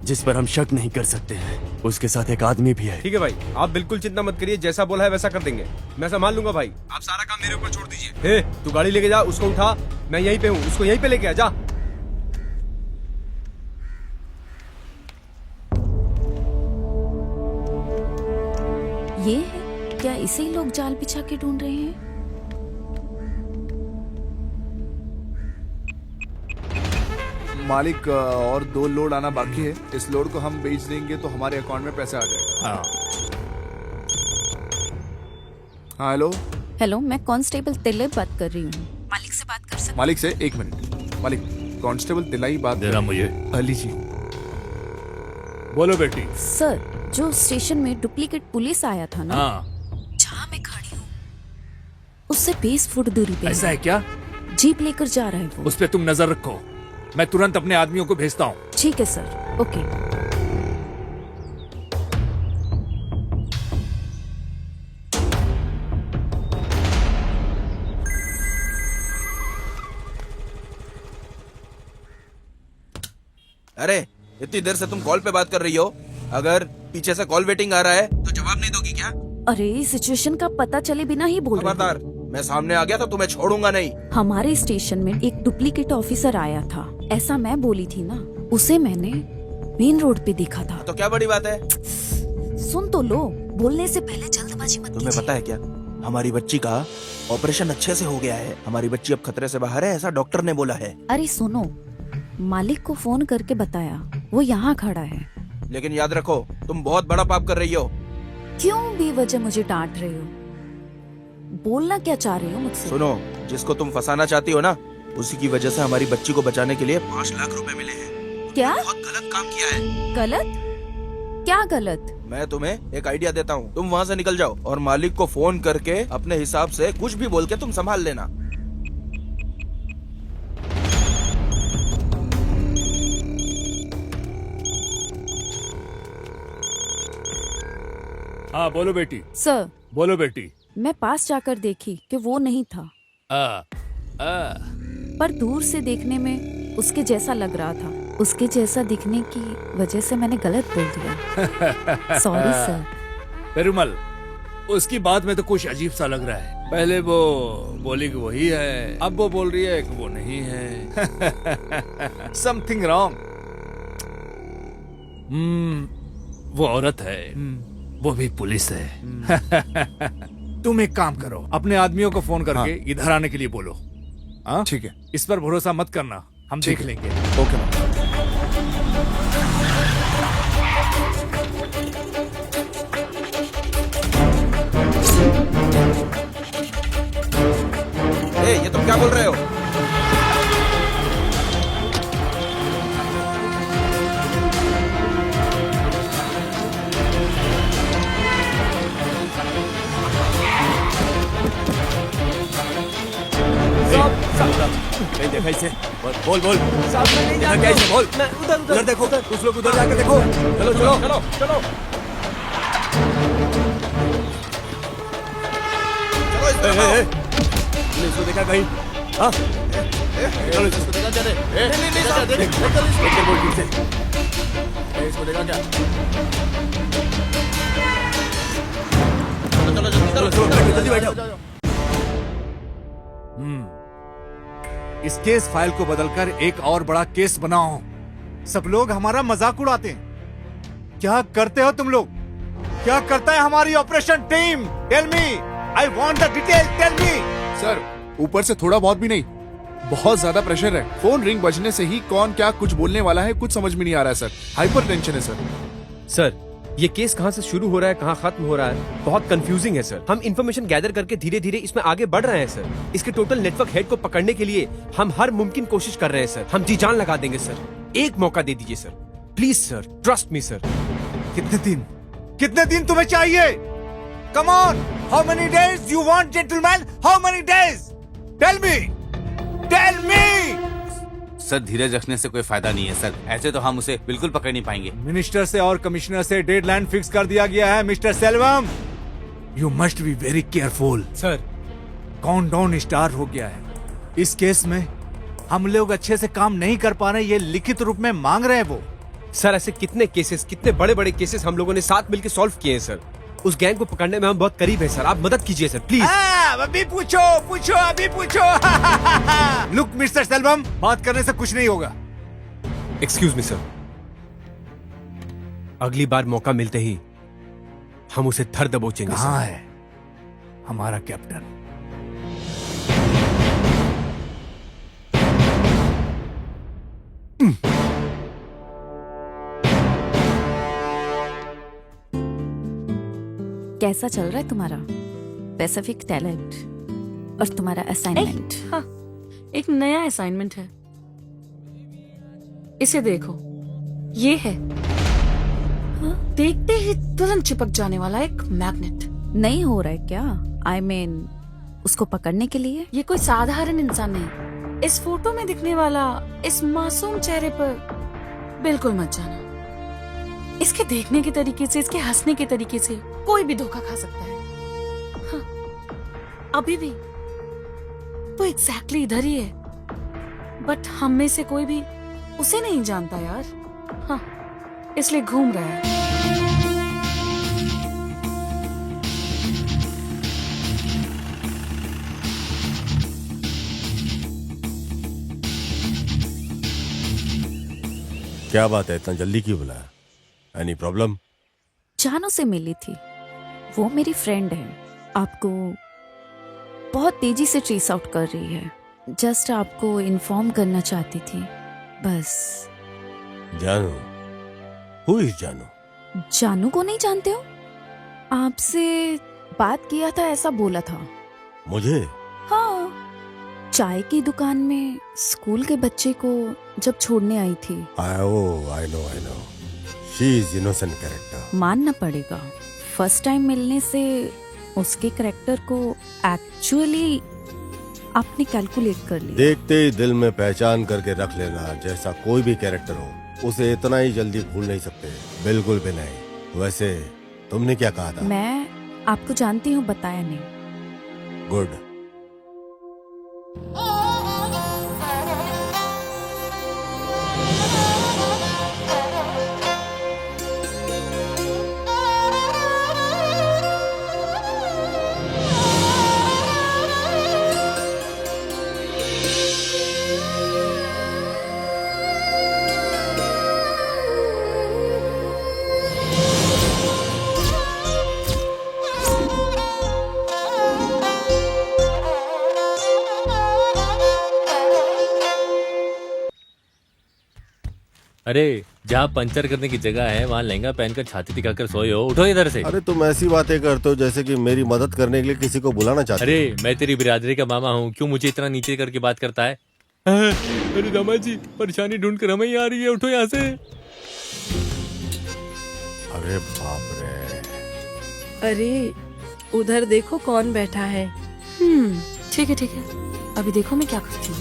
जिस पर हम शक नहीं कर सकते हैं। उसके साथ एक आदमी भी है। ठीक है भाई, आप बिल्कुल चिंता मत करिए, जैसा बोला है वैसा कर देंगे। मैं संभाल लूंगा भाई। आप सारा काम मेरे ऊपर छोड़ दीजिए। तू गाड़ी लेके जा, उसको उठा, मैं यहीं पे हूँ, उसको यहीं पे लेके आ जा। ये है क्या? इसे ही लोग जाल बिछा के ढूंढ रहे हैं। मालिक, और 2 लोड आना बाकी है। इस लोड को हम बेच देंगे तो हमारे अकाउंट में पैसा आ जाएगा। हाँ हेलो। हेलो, मैं कांस्टेबल तिलक बात कर रही हूँ। मालिक से बात कर सकते? मालिक से 1 मिनट। मालिक, कांस्टेबल तिलाई बात देना मुझे। अली जी। बोलो बेटी। सर, जो स्टेशन में डुप्लीकेट पुलिस आया था ना, हाँ, जहाँ मैं खड़ी हूँ उससे 20 फुट दूरी पे ऐसा है क्या? जीप लेकर जा रहा है वो। उस पे तुम नजर रखो, मैं तुरंत अपने आदमियों को भेजता हूँ। ठीक है सर, ओके। अरे इतनी देर से तुम कॉल पे बात कर रही हो, अगर पीछे से कॉल वेटिंग आ रहा है तो जवाब नहीं दोगी क्या? अरे, सिचुएशन का पता चले बिना ही बोल रही हूँ। खबरदार, मैं सामने आ गया तो तुम्हें छोड़ूंगा नहीं। हमारे स्टेशन में एक डुप्लीकेट ऑफिसर आया था, ऐसा मैं बोली थी ना। उसे मैंने मेन रोड पे देखा था। तो क्या बड़ी बात है? सुन तो लो, बोलने से पहले जल्दबाजी मत तुम्हें पता है क्या, हमारी बच्ची का ऑपरेशन अच्छे से हो गया है। हमारी बच्ची अब खतरे से बाहर है, ऐसा डॉक्टर ने बोला है। अरे सुनो, मालिक को फोन करके बताया, वो यहाँ खड़ा है। लेकिन याद रखो, तुम बहुत बड़ा पाप कर रही हो। क्यों बेवजह मुझे डांट रहे हो? बोलना क्या चाह रहे हो मुझसे? सुनो, जिसको तुम फंसाना चाहती हो ना, उसी की वजह से हमारी बच्ची को बचाने के लिए 5 लाख रुपए मिले हैं। क्या? बहुत गलत काम किया है। गलत? क्या गलत? मैं तुम्हें एक आइडिया देता हूँ, तुम वहाँ से निकल जाओ और मालिक को फोन करके अपने हिसाब से कुछ भी बोल के तुम संभाल लेना। हाँ बोलो बेटी। सर, बोलो बेटी। मैं पास जाकर देखी कि वो नहीं था, पर दूर से देखने में उसके जैसा लग रहा था। उसके जैसा दिखने की वजह से मैंने गलत बोल दिया। Sorry sir. पेरुमल, उसकी बात में तो कुछ अजीब सा लग रहा है। पहले वो बोली कि वही है, अब वो बोल रही है कि वो नहीं है। Something wrong. वो औरत है, वो भी पुलिस है। तुम एक काम करो, अपने आदमियों को फोन करके इधर आने के लिए बोलो। हाँ ठीक है। इस पर भरोसा मत करना, हम देख लेंगे। ओके। ये तुम क्या बोल रहे हो? नहीं देखा इसे। बोल बोल देखा क्या इसे? बोल। उधर देखो, कुछ लोग उधर जाकर देखो। चलो चलो चलो चलो इसको देखा कहीं? हाँ चलो इसको देखा क्या? बोल फिर से इसको देखा क्या? चलो जल्दी बैठो। इस केस फाइल को बदलकर एक और बड़ा केस बनाओ। सब लोग हमारा मजाक उड़ाते हैं। क्या करते हो तुम लोग? क्या करता है हमारी operation team? Tell me, I want the detail, tell me. Sir, ऊपर से थोड़ा बहुत भी नहीं, बहुत ज्यादा प्रेशर है। फोन रिंग बजने से ही कौन क्या कुछ बोलने वाला है कुछ समझ में नहीं आ रहा है सर। हाइपर टेंशन है सर। सर, ये केस कहाँ से शुरू हो रहा है, कहाँ खत्म हो रहा है, बहुत कंफ्यूजिंग है सर। हम इंफॉर्मेशन गैदर करके धीरे धीरे इसमें आगे बढ़ रहे हैं सर। इसके टोटल नेटवर्क हेड को पकड़ने के लिए हम हर मुमकिन कोशिश कर रहे हैं सर। हम जी जान लगा देंगे सर। एक मौका दे दीजिए sir, please sir, trust me sir. कितने दिन तुम्हें चाहिए? Come on, how many days you want gentleman? How many days? Tell me. Sir धीरज रखने से कोई फायदा नहीं है सर, ऐसे तो हम उसे बिल्कुल पकड़ नहीं पाएंगे। मिनिस्टर से और कमिश्नर से डेडलाइन फिक्स कर दिया गया है mister Selvam. You must be very careful sir. Countdown start हो गया है। इस केस में हम लोग अच्छे से काम नहीं कर पा रहे, ये लिखित रूप में मांग रहे हैं वो। सर ऐसे कितने केसेस, कितने बड़े बड़े केसेस हम लोगों ने साथ मिलकर सॉल्व किए हैं सर। उस गैंग को पकड़ने में हम बहुत करीब हैं सर। आप मदद कीजिए सर प्लीज। अभी पूछो अभी पूछो। लुक मिस्टर सेल्वम, बात करने से कुछ नहीं होगा। एक्सक्यूज मी सर, अगली बार मौका मिलते ही हम उसे धर दबोचेंगे। कहाँ है हमारा कैप्टन? कैसा चल रहा है तुम्हारा पैसिफिक टैलेंट और तुम्हारा असाइनमेंट? हाँ, एक नया असाइनमेंट है, इसे देखो। ये है देखते ही तुरंत चिपक जाने वाला एक मैग्नेट। नहीं हो रहा है क्या? I mean, उसको पकड़ने के लिए? ये कोई साधारण इंसान नहीं। इस फोटो में दिखने वाला इस मासूम चेहरे पर बिल्कुल मत जाना। इसके देखने के तरीके से, इसके हंसने के तरीके से कोई भी धोखा खा सकता है। हाँ, अभी भी वो एग्जैक्टली इधर ही है, बट हम में से कोई भी उसे नहीं जानता यार। हाँ, इसलिए घूम रहा है। क्या बात है, इतना जल्दी क्यों बुलाया? Any problem? जानू से मिली थी, वो मेरी फ्रेंड है, आपको बहुत तेजी से ट्रेस आउट कर रही है। जस्ट आपको इन्फॉर्म करना चाहती थी बस। जानू? हु इज जानू? जानू को नहीं जानते हो? आपसे बात किया था ऐसा बोला था। मुझे? हाँ, चाय की दुकान में स्कूल के बच्चे को जब छोड़ने आई थी। I know she is innocent character. मानना पड़ेगा, फर्स्ट टाइम मिलने से उसके कैरेक्टर को एक्चुअली आपने कैलकुलेट कर लिया। देखते ही दिल में पहचान करके रख लेना। जैसा कोई भी कैरेक्टर हो, उसे इतना ही जल्दी भूल नहीं सकते, बिल्कुल भी नहीं। वैसे तुमने क्या कहा था? मैं आपको जानती हूँ, बताया नहीं। गुड। अरे जहाँ पंचर करने की जगह है वहाँ लहंगा पहनकर छाती दिखाकर सोए हो। उठो इधर से। अरे तुम ऐसी बातें करते हो जैसे कि मेरी मदद करने के लिए किसी को बुलाना चाहते हो। अरे मैं तेरी बिरादरी का मामा हूँ, क्यों मुझे इतना नीचे करके बात करता है? अरे दामाद जी, परेशानी ढूंढ कर हमें ही आ रही है, उठो यहाँ से। अरे बाप रे। अरे उधर देखो कौन बैठा है। ठीक है, अभी देखो मैं क्या करती हूँ।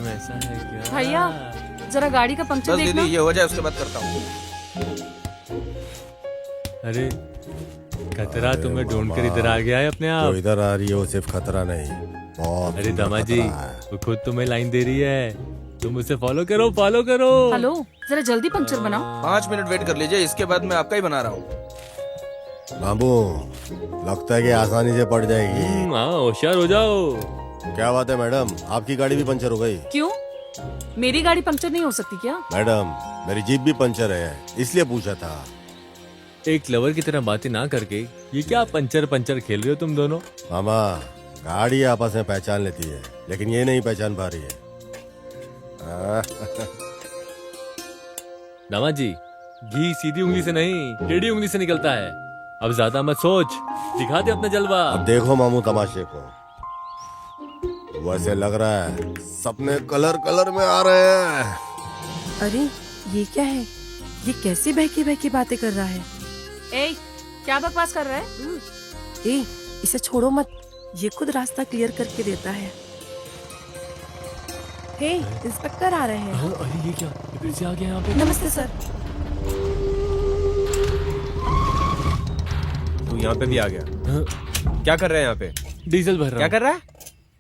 ऐसा है क्या? भैया जरा गाड़ी का पंक्चर बस देखना। दीदी ये हो जाए उसके बाद करता हूँ। अरे खतरा तुम्हें ढूंढ कर इधर आ गया है अपने आप। जो इधर आ रही है वो सिर्फ खतरा नहीं, बहुत अरे सुंदर दामाद जी, खतरा है। वो खुद तुम्हें लाइन दे रही है, तुम उसे फॉलो करो। हेलो, जरा जल्दी पंक्चर बनाओ। 5 मिनट वेट कर लीजिए, इसके बाद मैं आपका ही बना रहा हूँ। बाबू लगता है कि आसानी से पड़ जाएगी। हाँ, होशियार हो जाओ। क्या बात है मैडम, आपकी गाड़ी भी पंचर हो गई? क्यों, मेरी गाड़ी पंक्चर नहीं हो सकती क्या? मैडम मेरी जीप भी पंचर है, इसलिए पूछा था। एक लवर की तरह बातें ना करके ये क्या पंचर खेल रहे हो तुम दोनों? मामा गाड़ी आपस में पहचान लेती है, लेकिन ये नहीं पहचान पा रही है। दामाद जी, घी सीधी उंगली से नहीं टेढ़ी उंगली से निकलता है। अब ज्यादा मत सोच, दिखा दे अपना जलवा। अब देखो मामू तमाशे को। वैसे लग रहा है सपने कलर कलर में आ रहे हैं। अरे ये क्या है? ये कैसी बहकी बहकी बातें कर रहा है? ए, क्या बकवास कर रहा है? ए, इसे छोड़ो मत, ये खुद रास्ता क्लियर करके देता है। हे, इंस्पेक्टर आ रहे हैं। अरे ये क्या, ये फिर से आ गया यहाँ पे। नमस्ते सर। तू यहाँ पे भी आ गया? क्या कर रहे हैं यहाँ पे? डीजल भर रहा हूँ। क्या कर रहा है?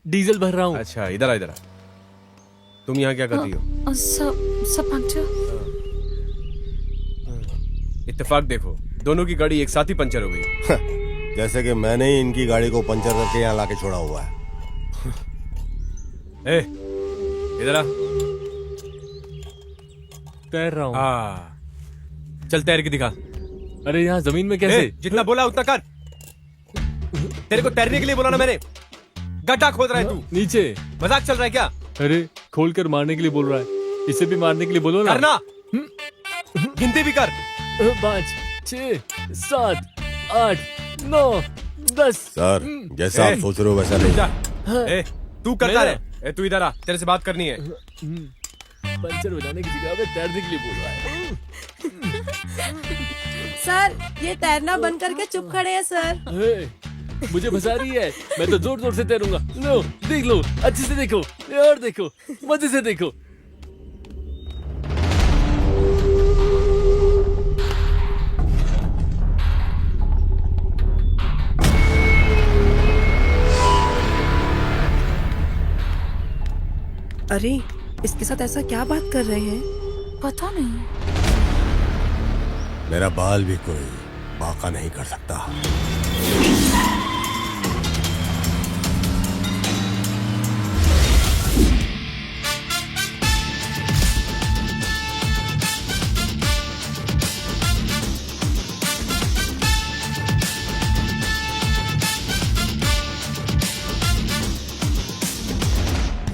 डीजल भर रहा हूँ। अच्छा इधर आ, इधर आ। तुम यहाँ क्या कर रही हो? सब पंक्चर। इत्तेफाक देखो, दोनों की गाड़ी एक साथ ही पंचर हो गई। जैसे कि मैंने ही इनकी गाड़ी को पंचर करके यहाँ लाके छोड़ा हुआ है। ए, इधर आ। तैर रहा हूँ। चल तैर के दिखा। अरे यहाँ जमीन में कैसे? जितना बोला उतना कर। तेरे को तैरने के लिए बोला ना मैंने। गड्ढा खोद रहा है तू। नीचे मजाक चल रहा है क्या? अरे खोल कर मारने के लिए बोल रहा है, इसे भी मारने के लिए बोलो ना। करना। गिनती भी कर। 5, 6, 7, 8, 9, 10। सर जैसा आप सोच रहे हो वैसा नहीं। ए, तू करता है। तू इधर आ, तेरे से बात करनी है। पंचर हो जाने की जगह पे तैरने के लिए बोल रहा है। सर ये तैरना बंद करके चुप खड़े हैं सर। मुझे फंसा रही है, मैं तो जोर जोर से तैरूंगा। लो देख लो, अच्छे से देखो यार, देखो मजे से देखो। अरे इसके साथ ऐसा क्या बात कर रहे हैं? पता नहीं। मेरा बाल भी कोई बाका नहीं कर सकता।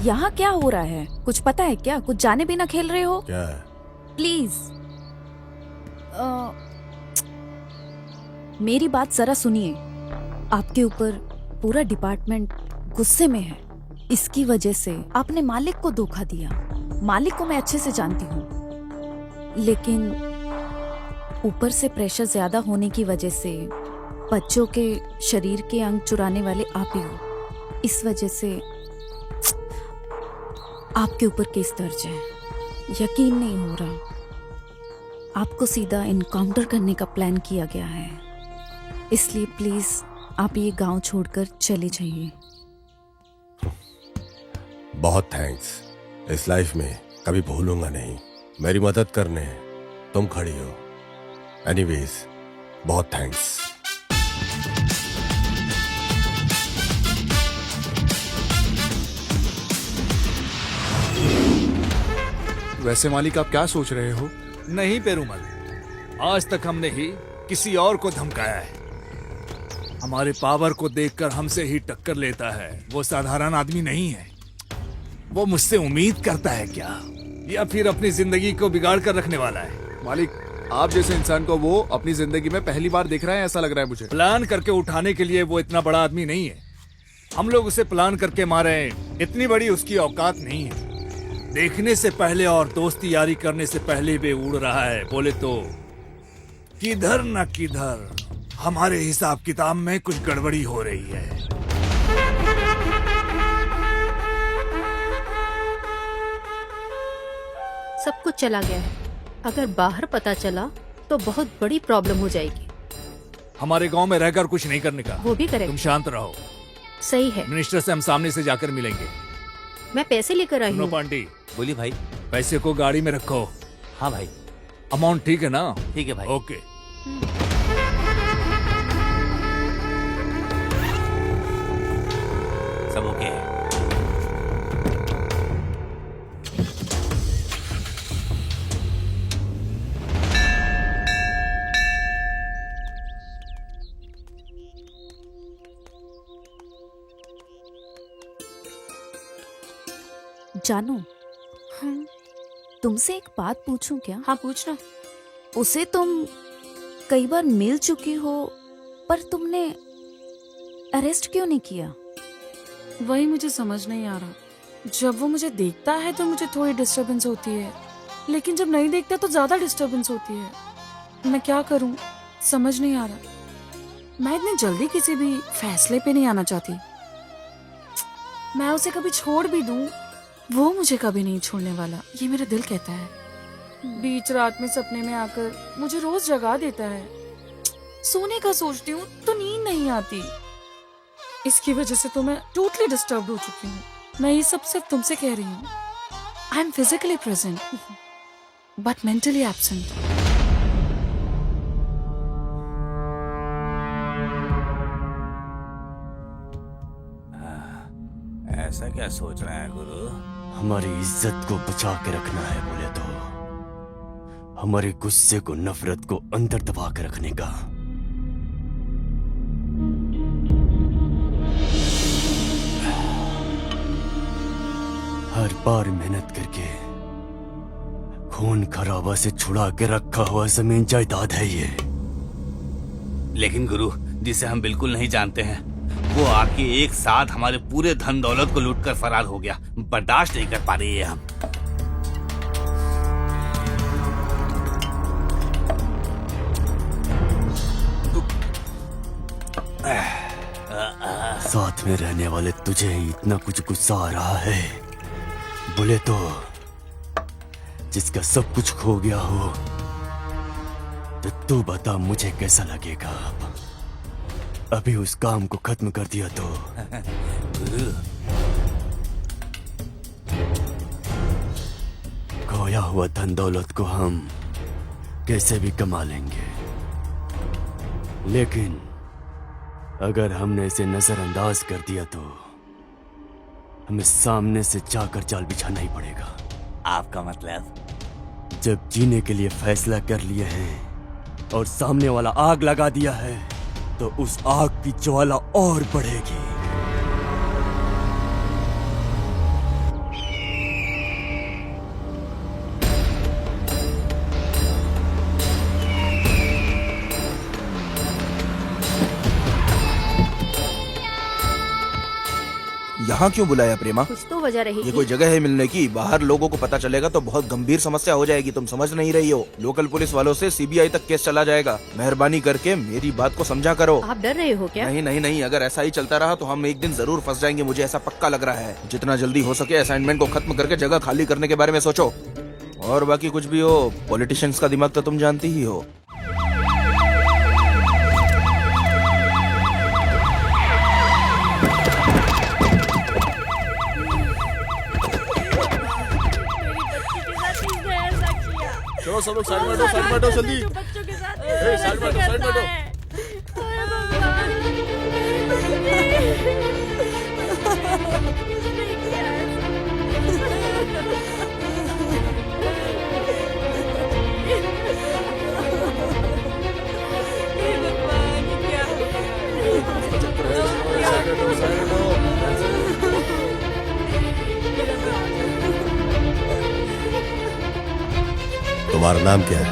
यहाँ क्या हो रहा है? कुछ पता है क्या? कुछ जाने बिना खेल रहे हो? क्या? प्लीज मेरी बात जरा सुनिए। आपके ऊपर पूरा डिपार्टमेंट गुस्से में है। इसकी वजह से आपने मालिक को धोखा दिया। मालिक को मैं अच्छे से जानती हूँ, लेकिन ऊपर से प्रेशर ज्यादा होने की वजह से बच्चों के शरीर के अंग चुराने वाले आप ही हो। इस वजह से आपके ऊपर केस दर्ज है। यकीन नहीं हो रहा। आपको सीधा इनकाउंटर करने का प्लान किया गया है। इसलिए प्लीज आप ये गांव छोड़कर चले जाइए। बहुत थैंक्स। इस लाइफ में कभी भूलूंगा नहीं। मेरी मदद करने तुम खड़ी हो। एनीवेज बहुत थैंक्स। वैसे मालिक आप क्या सोच रहे हो? नहीं पेरूमल, आज तक हमने ही किसी और को धमकाया है। हमारे पावर को देखकर हमसे ही टक्कर लेता है। वो साधारण आदमी नहीं है। वो मुझसे उम्मीद करता है क्या, या फिर अपनी जिंदगी को बिगाड़ कर रखने वाला है? मालिक आप जैसे इंसान को वो अपनी जिंदगी में पहली बार देख रहे हैं, ऐसा लग रहा है मुझे। प्लान करके उठाने के लिए वो इतना बड़ा आदमी नहीं है। हम लोग उसे प्लान करके मारे हैं, इतनी बड़ी उसकी औकात नहीं है। देखने से पहले और दोस्ती यारी करने से पहले भी उड़ रहा है। बोले तो किधर न किधर हमारे हिसाब किताब में कुछ गड़बड़ी हो रही है। सब कुछ चला गया है। अगर बाहर पता चला तो बहुत बड़ी प्रॉब्लम हो जाएगी। हमारे गांव में रहकर कुछ नहीं करने का। वो भी करेक्ट। तुम शांत रहो। सही है। मिनिस्टर से हम सामने से जाकर मिलेंगे। मैं पैसे लेकर आई हूँ। पांडी बोलिए भाई। पैसे को गाड़ी में रखो। हाँ भाई। अमाउंट ठीक है ना? ठीक है भाई। ओके। सब ओके है। जानू, तुमसे एक बात पूछूं क्या? हाँ पूछना। उसे तुम कई बार मिल चुकी हो, पर तुमने अरेस्ट क्यों नहीं किया? वही मुझे समझ नहीं आ रहा। जब वो मुझे देखता है तो मुझे थोड़ी डिस्टरबेंस होती है, लेकिन जब नहीं देखता तो ज्यादा डिस्टरबेंस होती है। मैं क्या करूं, समझ नहीं आ रहा। मैं इतनी जल्दी किसी भी फैसले पे नहीं आना चाहती। मैं उसे कभी छोड़ भी दूं, वो मुझे कभी नहीं छोड़ने वाला, ये मेरा दिल कहता है। बीच रात में सपने में आकर मुझे रोज जगा देता है। सोने का सोचती हूँ तो नींद नहीं आती। इसकी वजह से तो मैं टोटली डिस्टर्ब हो चुकी हूँ। मैं ये सब सिर्फ तुमसे कह रही हूँ। I am physically present but mentally absent. ऐसा क्या सोच रहा है गुरु? हमारी इज्जत को बचा के रखना है बोले तो हमारे गुस्से को, नफरत को अंदर दबा के रखने का। हर बार मेहनत करके खून खराबा से छुड़ा के रखा हुआ जमीन जायदाद है ये। लेकिन गुरु, जिसे हम बिल्कुल नहीं जानते हैं, वो आके एक साथ हमारे पूरे धन दौलत को लूटकर फरार हो गया। बर्दाश्त नहीं कर पा रही है हम। साथ में रहने वाले तुझे ही इतना कुछ गुस्सा आ रहा है बोले तो जिसका सब कुछ खो गया हो, तो तू बता मुझे कैसा लगेगा अभी उस काम को खत्म कर दिया तो। खोया हुआ धन दौलत को हम कैसे भी कमा लेंगे, लेकिन अगर हमने इसे नजरअंदाज कर दिया तो हमें सामने से जाकर जाल बिछाना ही पड़ेगा। आपका मतलब? जब जीने के लिए फैसला कर लिए हैं और सामने वाला आग लगा दिया है तो उस आग की ज्वाला और बढ़ेगी। यहाँ क्यों बुलाया प्रेमा? कुछ तो वजह रही। ये कोई जगह है मिलने की? बाहर लोगों को पता चलेगा तो बहुत गंभीर समस्या हो जाएगी। तुम समझ नहीं रही हो। लोकल पुलिस वालों से सीबीआई तक केस चला जाएगा। मेहरबानी करके मेरी बात को समझा करो। आप डर रहे हो क्या? नहीं नहीं नहीं, अगर ऐसा ही चलता रहा तो हम एक दिन जरूर फंस जाएंगे, मुझे ऐसा पक्का लग रहा है। जितना जल्दी हो सके असाइनमेंट को खत्म करके जगह खाली करने के बारे में सोचो। और बाकी कुछ भी हो, पॉलिटिशियंस का दिमाग तो तुम जानती ही हो। चलो सब लोग साइड में हटो जल्दी। बच्चों के साथ साइड में हटो। तुम्हारा नाम क्या है?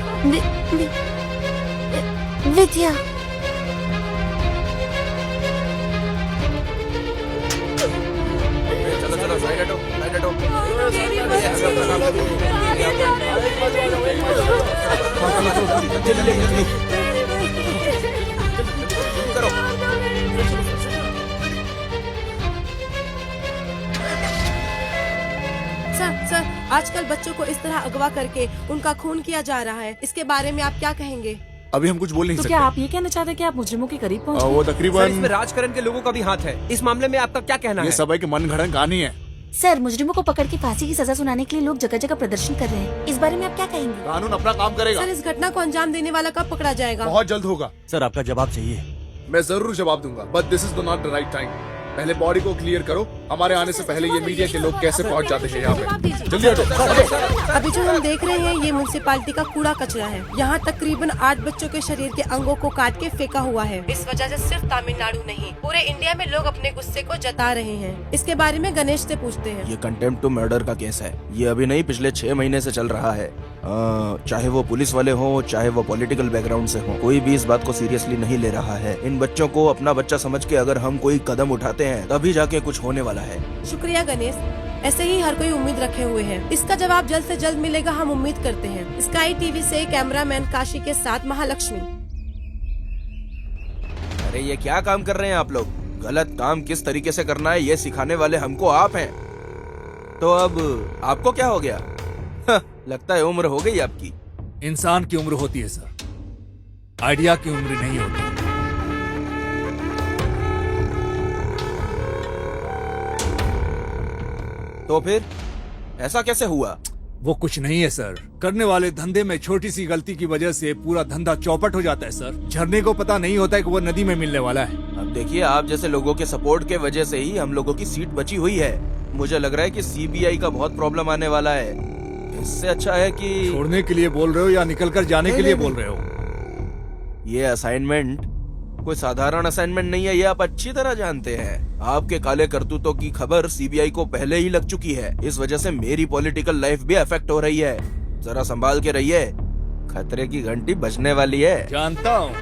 विद्या। चलो चलो साइड हटो, साइड हटो। सर, आजकल बच्चों को इस तरह अगवा करके उनका खून किया जा रहा है, इसके बारे में आप क्या कहेंगे? अभी हम कुछ बोल नहीं तो सकते। क्या आप ये कहना चाहते हैं कि आप मुजरिमों के करीब पहुंचे? वो सर, तकरीबन इसमें राजकरण के लोगों का भी हाथ है। इस मामले में आपका क्या कहना ये है? सब है कि मनगढ़ंत कहानी है। सर, मुजरिमों को पकड़ के फांसी की सजा सुनाने के लिए लोग जगह जगह प्रदर्शन कर रहे हैं। इस बारे में आप क्या कहेंगे? कानून अपना काम करेगा। सर, इस घटना को अंजाम देने वाला कब पकड़ा जाएगा? बहुत जल्द होगा। सर आपका जवाब चाहिए? मैं जरूर जवाब दूंगा, but this is not the right time. पहले बॉडी को क्लियर करो, हमारे आने से पहले ये मीडिया के लोग कैसे पहुंच जाते हैं यहाँ जवाब पे? दीजिए। जल्दी हटो। अभी जो हम देख रहे हैं ये म्युनिसिपालिटी का कूड़ा कचरा है। यहाँ तकरीबन 8 बच्चों के शरीर के अंगों को काट के फेंका हुआ है। इस वजह से सिर्फ तमिलनाडु नहीं पूरे इंडिया में लोग अपने गुस्से को जता रहे हैं। इसके बारे में गणेश से पूछते हैं। ये कंटेम्प्ट टू मर्डर का केस है। ये अभी नहीं, पिछले 6 महीने से चल रहा है। चाहे वो पुलिस वाले हों, चाहे वो पॉलिटिकल बैकग्राउंड से हों, कोई भी इस बात को सीरियसली नहीं ले रहा है। इन बच्चों को अपना बच्चा समझ के अगर हम कोई कदम उठाते हैं तभी जाके कुछ होने वाला है। शुक्रिया गणेश, ऐसे ही हर कोई उम्मीद रखे हुए है। इसका जवाब जल्द से जल्द मिलेगा, हम उम्मीद करते हैं। स्काई टीवी से कैमरामैन काशी के साथ महालक्ष्मी। अरे ये क्या काम कर रहे हैं आप लोग? गलत काम किस तरीके से करना है ये सिखाने वाले हमको आप हैं। तो अब आपको क्या हो गया? लगता है उम्र हो गई आपकी। इंसान की उम्र होती है सर, आइडिया की उम्र नहीं होती। तो फिर ऐसा कैसे हुआ? वो कुछ नहीं है सर, करने वाले धंधे में छोटी सी गलती की वजह से पूरा धंधा चौपट हो जाता है सर। झरने को पता नहीं होता है कि वो नदी में मिलने वाला है। अब देखिए, आप जैसे लोगों के सपोर्ट के वजह से ही हम लोगों की सीट बची हुई है। मुझे लग रहा है कि सीबीआई का बहुत प्रॉब्लम आने वाला है। इससे अच्छा है कि छोड़ने के लिए बोल रहे हो या निकल कर जाने के लिए बोल रहे हो? ये असाइनमेंट कोई साधारण असाइनमेंट नहीं है, ये आप अच्छी तरह जानते हैं। आपके काले करतूतों की खबर सीबीआई को पहले ही लग चुकी है। इस वजह से मेरी पॉलिटिकल लाइफ भी अफेक्ट हो रही है। जरा संभाल के रहिए, खतरे की घंटी बजने वाली है। जानता हूँ,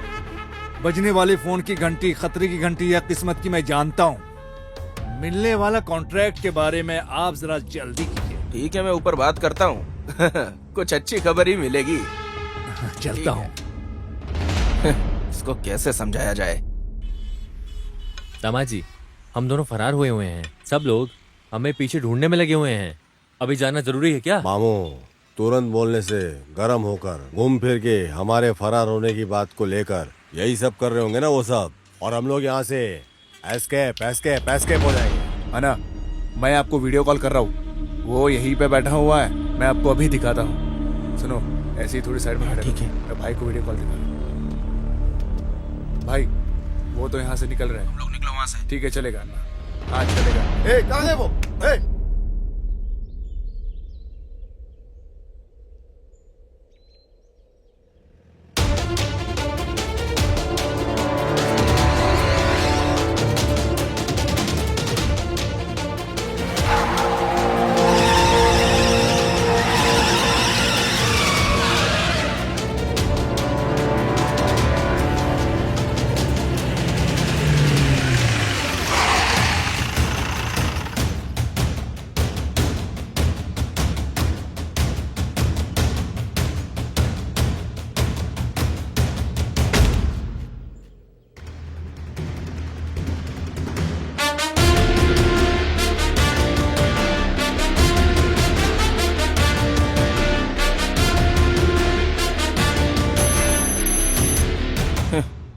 बजने वाले फोन की घंटी खतरे की घंटी या किस्मत की मैं जानता हूँ। मिलने वाला कॉन्ट्रैक्ट के बारे में आप जरा जल्दी कीजिए। ठीक है, मैं ऊपर बात करता हूँ। कुछ अच्छी खबर ही मिलेगी। चलता हूँ। इसको कैसे समझाया जाए? दामाजी, हम दोनों फरार हुए हैं। सब लोग हमें पीछे ढूंढने में लगे हुए हैं। अभी जाना जरूरी है क्या? मामू, तुरंत बोलने से गर्म होकर घूम फिर के हमारे फरार होने की बात को लेकर यही सब कर रहे होंगे ना वो सब, और हम लोग यहाँ से एस्केप एस्केप एस्केप हो जाएंगे। है ना? मैं आपको वीडियो कॉल कर रहा हूँ, वो यहीं पे बैठा हुआ है। मैं आपको अभी दिखाता हूँ। सुनो, ऐसे ही थोड़ी साइड में खड़े। ठीक है। मैं भाई को वीडियो कॉल दिखा रहा हूँ। भाई, वो तो यहाँ से निकल रहे हैं। हम लोग निकलो वहाँ से। ठीक है, चलेगा। हाँ चलेगा। ए, कहाँ है वो? ए!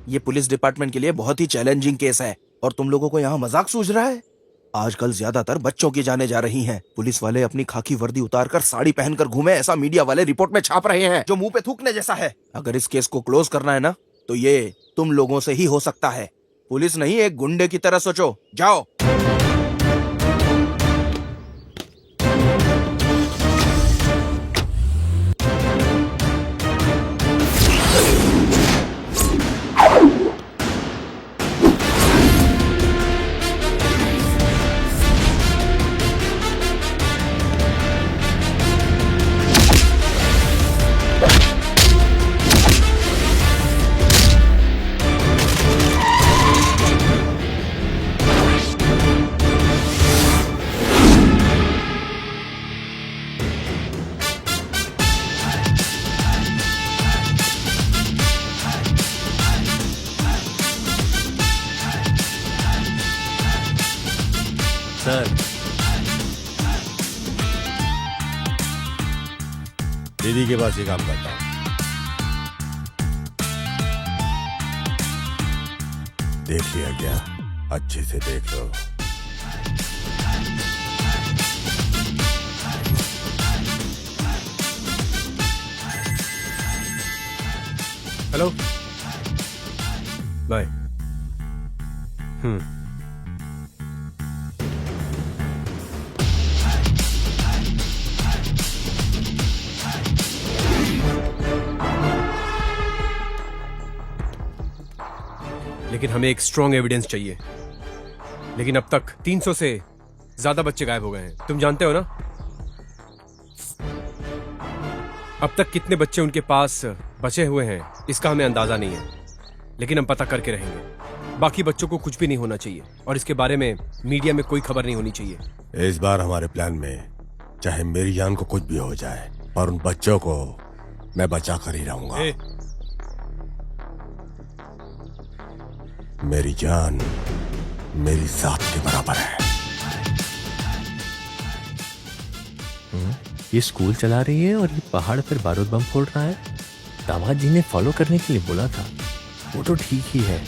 ये पुलिस डिपार्टमेंट के लिए बहुत ही चैलेंजिंग केस है और तुम लोगों को यहाँ मजाक सूझ रहा है। आजकल ज्यादातर बच्चों की जाने जा रही हैं। पुलिस वाले अपनी खाकी वर्दी उतारकर साड़ी पहनकर घूमे, ऐसा मीडिया वाले रिपोर्ट में छाप रहे हैं, जो मुंह पे थूकने जैसा है। अगर इस केस को क्लोज करना है ना, तो ये तुम लोगों से ही हो सकता है। पुलिस नहीं, एक गुंडे की तरह सोचो। जाओ। सर, दीदी के पास ही काम करता हूँ। देख लिया क्या? अच्छे से देख लो। Hello, bye. लेकिन हमें एक स्ट्रॉन्ग एविडेंस चाहिए। लेकिन अब तक 300 से ज्यादा बच्चे गायब हो गए हैं, तुम जानते हो ना? अब तक कितने बच्चे उनके पास बचे हुए हैं इसका हमें अंदाजा नहीं है, लेकिन हम पता करके रहेंगे। बाकी बच्चों को कुछ भी नहीं होना चाहिए और इसके बारे में मीडिया में कोई खबर नहीं होनी चाहिए। इस बार हमारे प्लान में चाहे मेरी जान को कुछ भी हो जाए, पर उन बच्चों को मैं बचा कर ही रहूंगा। मेरी जान मेरी जात के बराबर है। ये स्कूल चला रही है और ये पहाड़ पर बारूद बम फोड़ रहा है। दामाद जी ने फॉलो करने के लिए बोला था, वो तो ठीक ही है।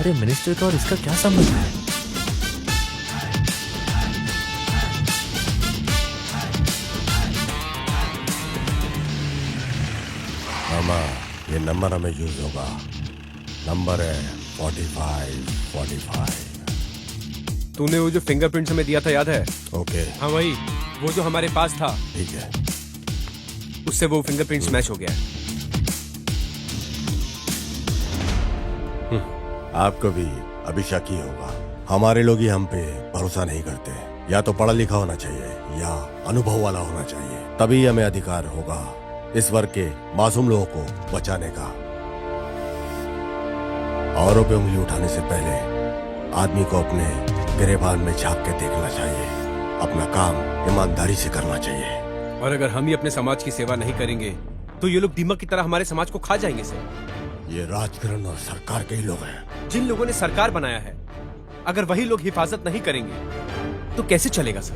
अरे मिनिस्टर का और इसका क्या संबंध है? मामा, ये नंबर हमें यूज होगा। नंबर है 4545। तूने वो जो फिंगरप्रिंट्स हमें दिया था याद है? ओके। हाँ वही, वो जो हमारे पास था। ठीक है। उससे वो फिंगरप्रिंट्स मैच हो गया है। आपको भी अभी शक ही होगा। हमारे लोग ही हम पे भरोसा नहीं करते। या तो पढ़ा लिखा होना चाहिए या अनुभव वाला होना चाहिए, तभी हमें अधिकार होगा इस वर्ग के मासूम लोगों को बचाने का। औरों पे उंगली उठाने से पहले आदमी को अपने गिरेबान में झांक के देखना चाहिए। अपना काम ईमानदारी से करना चाहिए। और अगर हम ही अपने समाज की सेवा नहीं करेंगे तो ये लोग दीमक की तरह हमारे समाज को खा जाएंगे सर। ये राजकरण और सरकार के ही लोग हैं। जिन लोगों ने सरकार बनाया है, अगर वही लोग हिफाजत नहीं करेंगे तो कैसे चलेगा सर?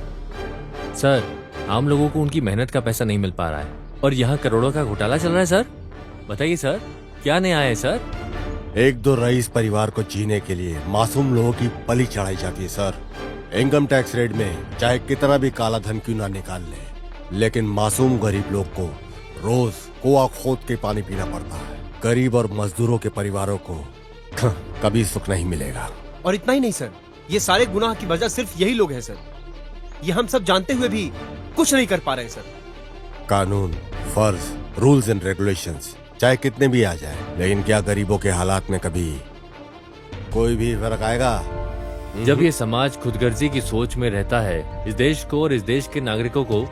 सर, आम लोगों को उनकी मेहनत का पैसा नहीं मिल पा रहा है और यहाँ करोड़ों का घोटाला चल रहा है सर। बताइए सर, क्या न्याय है सर? एक दो रईस परिवार को जीने के लिए मासूम लोगों की बलि चढ़ाई जाती है सर। इनकम टैक्स रेट में चाहे कितना भी काला धन क्यों ना निकाल ले, लेकिन मासूम गरीब लोग को रोज कुआं खोद के पानी पीना पड़ता है। गरीब और मजदूरों के परिवारों को कभी सुख नहीं मिलेगा। और इतना ही नहीं सर, ये सारे गुनाह की वजह सिर्फ यही लोग हैं सर। ये हम सब जानते हुए भी कुछ नहीं कर पा रहे सर। कानून, फर्ज, रूल्स एंड रेगुलेशंस चाहे कितने भी आ जाए, लेकिन क्या गरीबों के हालात में कभी कोई भी फर्क आएगा? जब ये समाज खुदगर्जी की सोच में रहता है, इस देश को और इस देश के नागरिकों को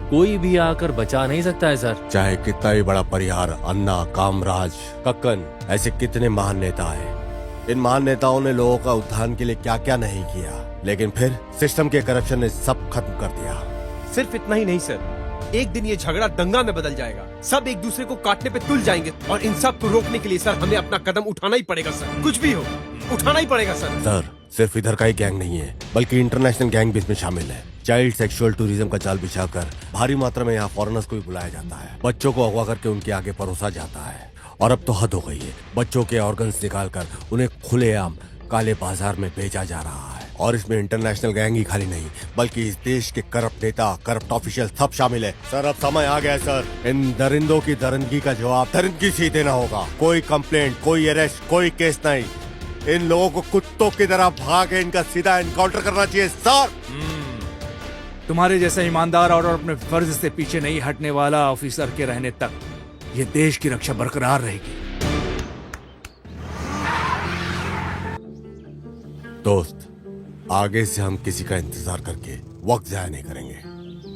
कोई भी आकर बचा नहीं सकता है सर। चाहे कितना भी बड़ा परिहार, अन्ना, कामराज, कक्कन, ऐसे कितने महान नेता हैं। इन महान नेताओं ने लोगों का उत्थान के लिए क्या क्या नहीं किया, लेकिन फिर सिस्टम के करप्शन ने सब खत्म कर दिया। सिर्फ इतना ही नहीं सर, एक दिन ये झगड़ा दंगा में बदल जाएगा। सब एक दूसरे को काटने पे तुल जाएंगे और इन सब को रोकने के लिए सर हमें अपना कदम उठाना ही पड़ेगा सर। कुछ भी हो, उठाना ही पड़ेगा सर। सर, सिर्फ इधर का ही गैंग नहीं है, बल्कि इंटरनेशनल गैंग भी इसमें शामिल है। चाइल्ड सेक्सुअल टूरिज्म का जाल बिछाकर भारी मात्रा में यहाँ फॉरेनर्स को भी बुलाया जाता है। बच्चों को अगवा करके उनके आगे परोसा जाता है। और अब तो हद हो गई है, बच्चों के ऑर्गन्स निकालकर उन्हें खुलेआम काले बाजार में बेचा जा रहा है। और इसमें इंटरनेशनल गैंग ही खाली नहीं, बल्कि इस देश के करप्ट नेता, करप्ट ऑफिशियल सब शामिल है। सर, अब समय आ गया है सर। इन दरिंदों की दरिंदगी का जवाब दरिंदगी से ही देना होगा। कोई कंप्लेंट, कोई अरेस्ट, कोई केस नहीं। इन लोगों को कुत्तों की तरह भागे इनका सीधा एनकाउंटर करना चाहिए सर। तुम्हारे जैसा ईमानदार और अपने फर्ज से पीछे नहीं हटने वाला ऑफिसर के रहने तक ये देश की रक्षा बरकरार रहेगी। दोस्त, आगे से हम किसी का इंतजार करके वक्त जाया नहीं करेंगे।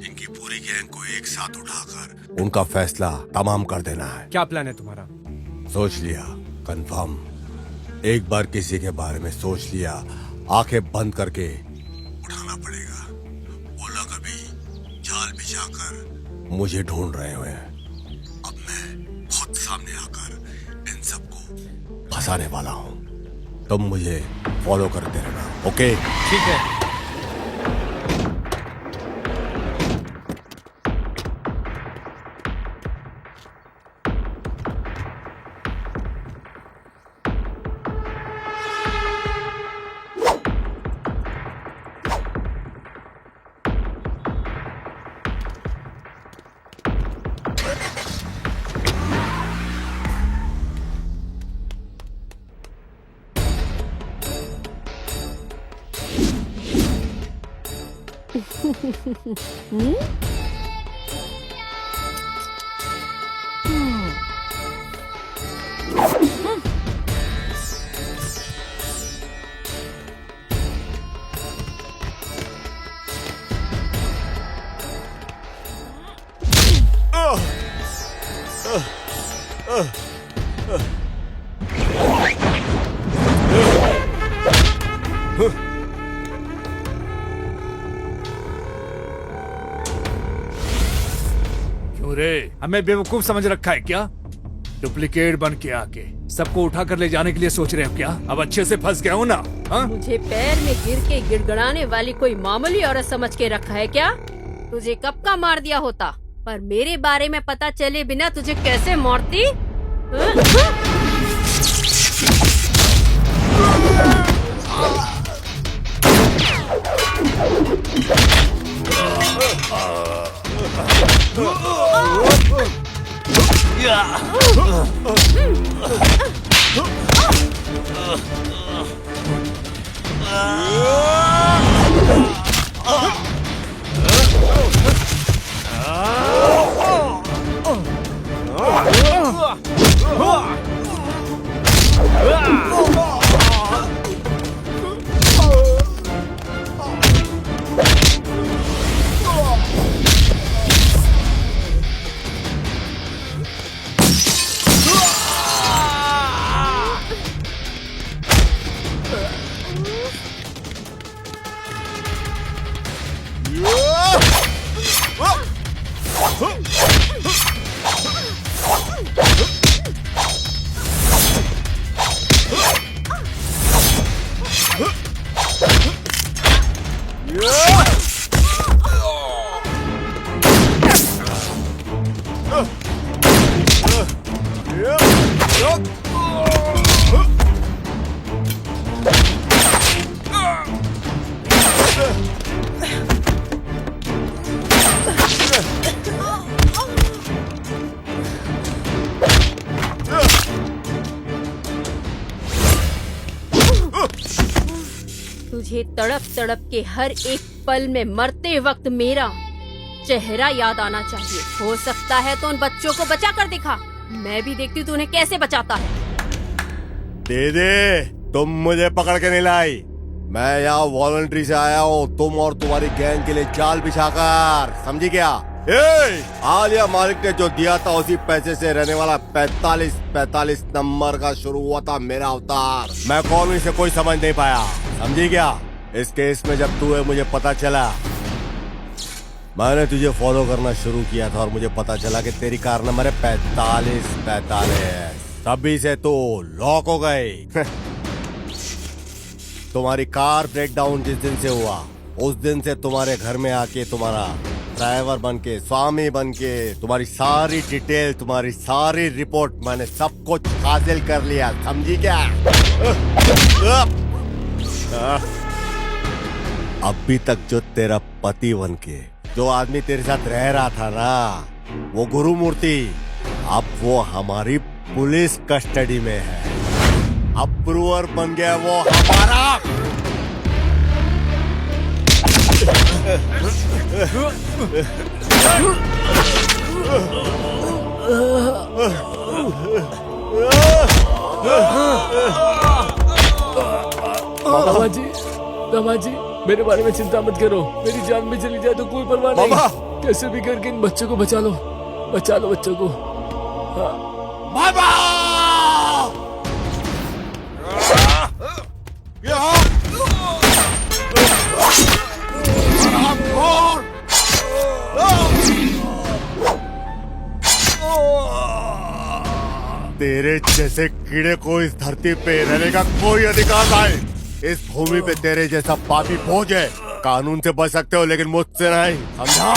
इनकी पूरी गैंग को एक साथ उठाकर उनका फैसला तमाम कर देना है। क्या प्लान है तुम्हारा? सोच लिया, कंफर्म। एक बार किसी के बारे में सोच लिया, आंखें बंद करके उठाना पड़ेगा। वो लोग अभी जाल बिछाकर मुझे ढूंढ रहे हुए हैं। अब मैं खुद सामने आकर इन सबको फंसाने वाला हूँ। तुम मुझे फॉलो करते रहना, ओके? ठीक है। रे, हमें बेवकूफ समझ रखा है क्या? डुप्लीकेट बन के आके सबको उठा कर ले जाने के लिए सोच रहे हो क्या? अब अच्छे से फंस गया हूँ ना? हाँ? मुझे पैर में गिर के गिड़गड़ाने वाली कोई मामूली औरत समझ के रखा है क्या? तुझे कब का मार दिया होता, पर मेरे बारे में पता चले बिना तुझे कैसे मारती? तुझे तड़प तड़प के हर एक पल में मरते वक्त मेरा चेहरा याद आना चाहिए। हो सकता है तो उन बच्चों को बचा कर दिखा, मैं भी देखती हूँ तू उन्हें कैसे बचाता है। दीदी, तुम मुझे पकड़ के नहीं लाई, मैं यहाँ वॉलंटरी से आया हूँ तुम और तुम्हारी गैंग के लिए जाल बिछाकर, समझी क्या? आलिया मालिक ने जो दिया था उसी पैसे से रहने वाला 45 नंबर का शुरू हुआ था मेरा अवतार। मैं कौन से कोई समझ नहीं पाया, समझी क्या? इस केस में जब तू है मुझे पता चला, मैंने तुझे फॉलो करना शुरू किया था और मुझे पता चला कि तेरी कार नंबर है 45। तभी से तो लॉक हो गई। तुम्हारी कार ब्रेकडाउन जिस दिन से हुआ उस दिन से तुम्हारे घर में आके तुम्हारा ड्राइवर बन के, स्वामी बन के, तुम्हारी सारी डिटेल, तुम्हारी सारी रिपोर्ट मैंने सब कुछ हासिल कर लिया, समझी क्या? अभी तक जो तेरा पति बन के जो आदमी तेरे साथ रह रहा था ना, वो गुरु मूर्ति, अब वो हमारी पुलिस कस्टडी में है। अप्रूवर बन गया वो हमारा। दामाद जी, मेरे बारे में चिंता मत करो, मेरी जान भी चली जाए तो कोई परवाह नहीं। कैसे भी करके इन बच्चों को बचा लो बच्चों को। बाबा! तेरे जैसे कीड़े को इस धरती पे रहने का कोई अधिकार नहीं। इस भूमि पे तेरे जैसा पापी भोज है। कानून से बच सकते हो लेकिन मुझसे नहीं, समझा?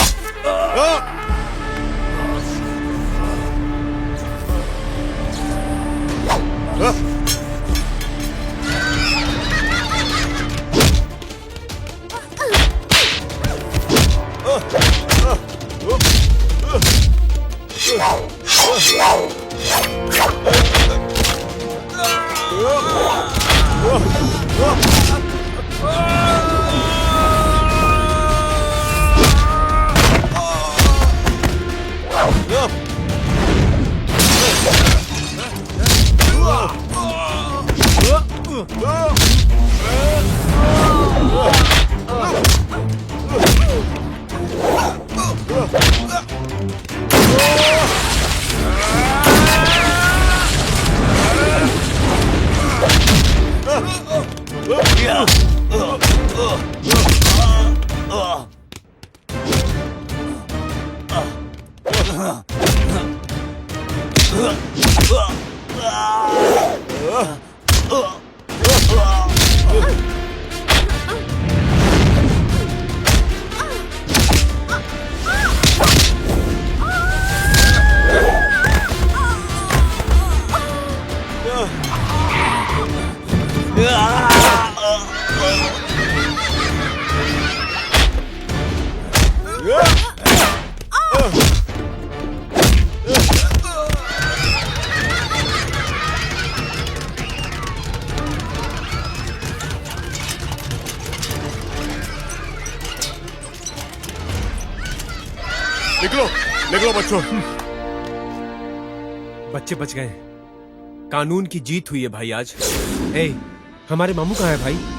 निकलो निकलो बच्चों। बच्चे बच गए। कानून की जीत हुई है भाई आज। ए, हमारे मामू कहाँ है भाई?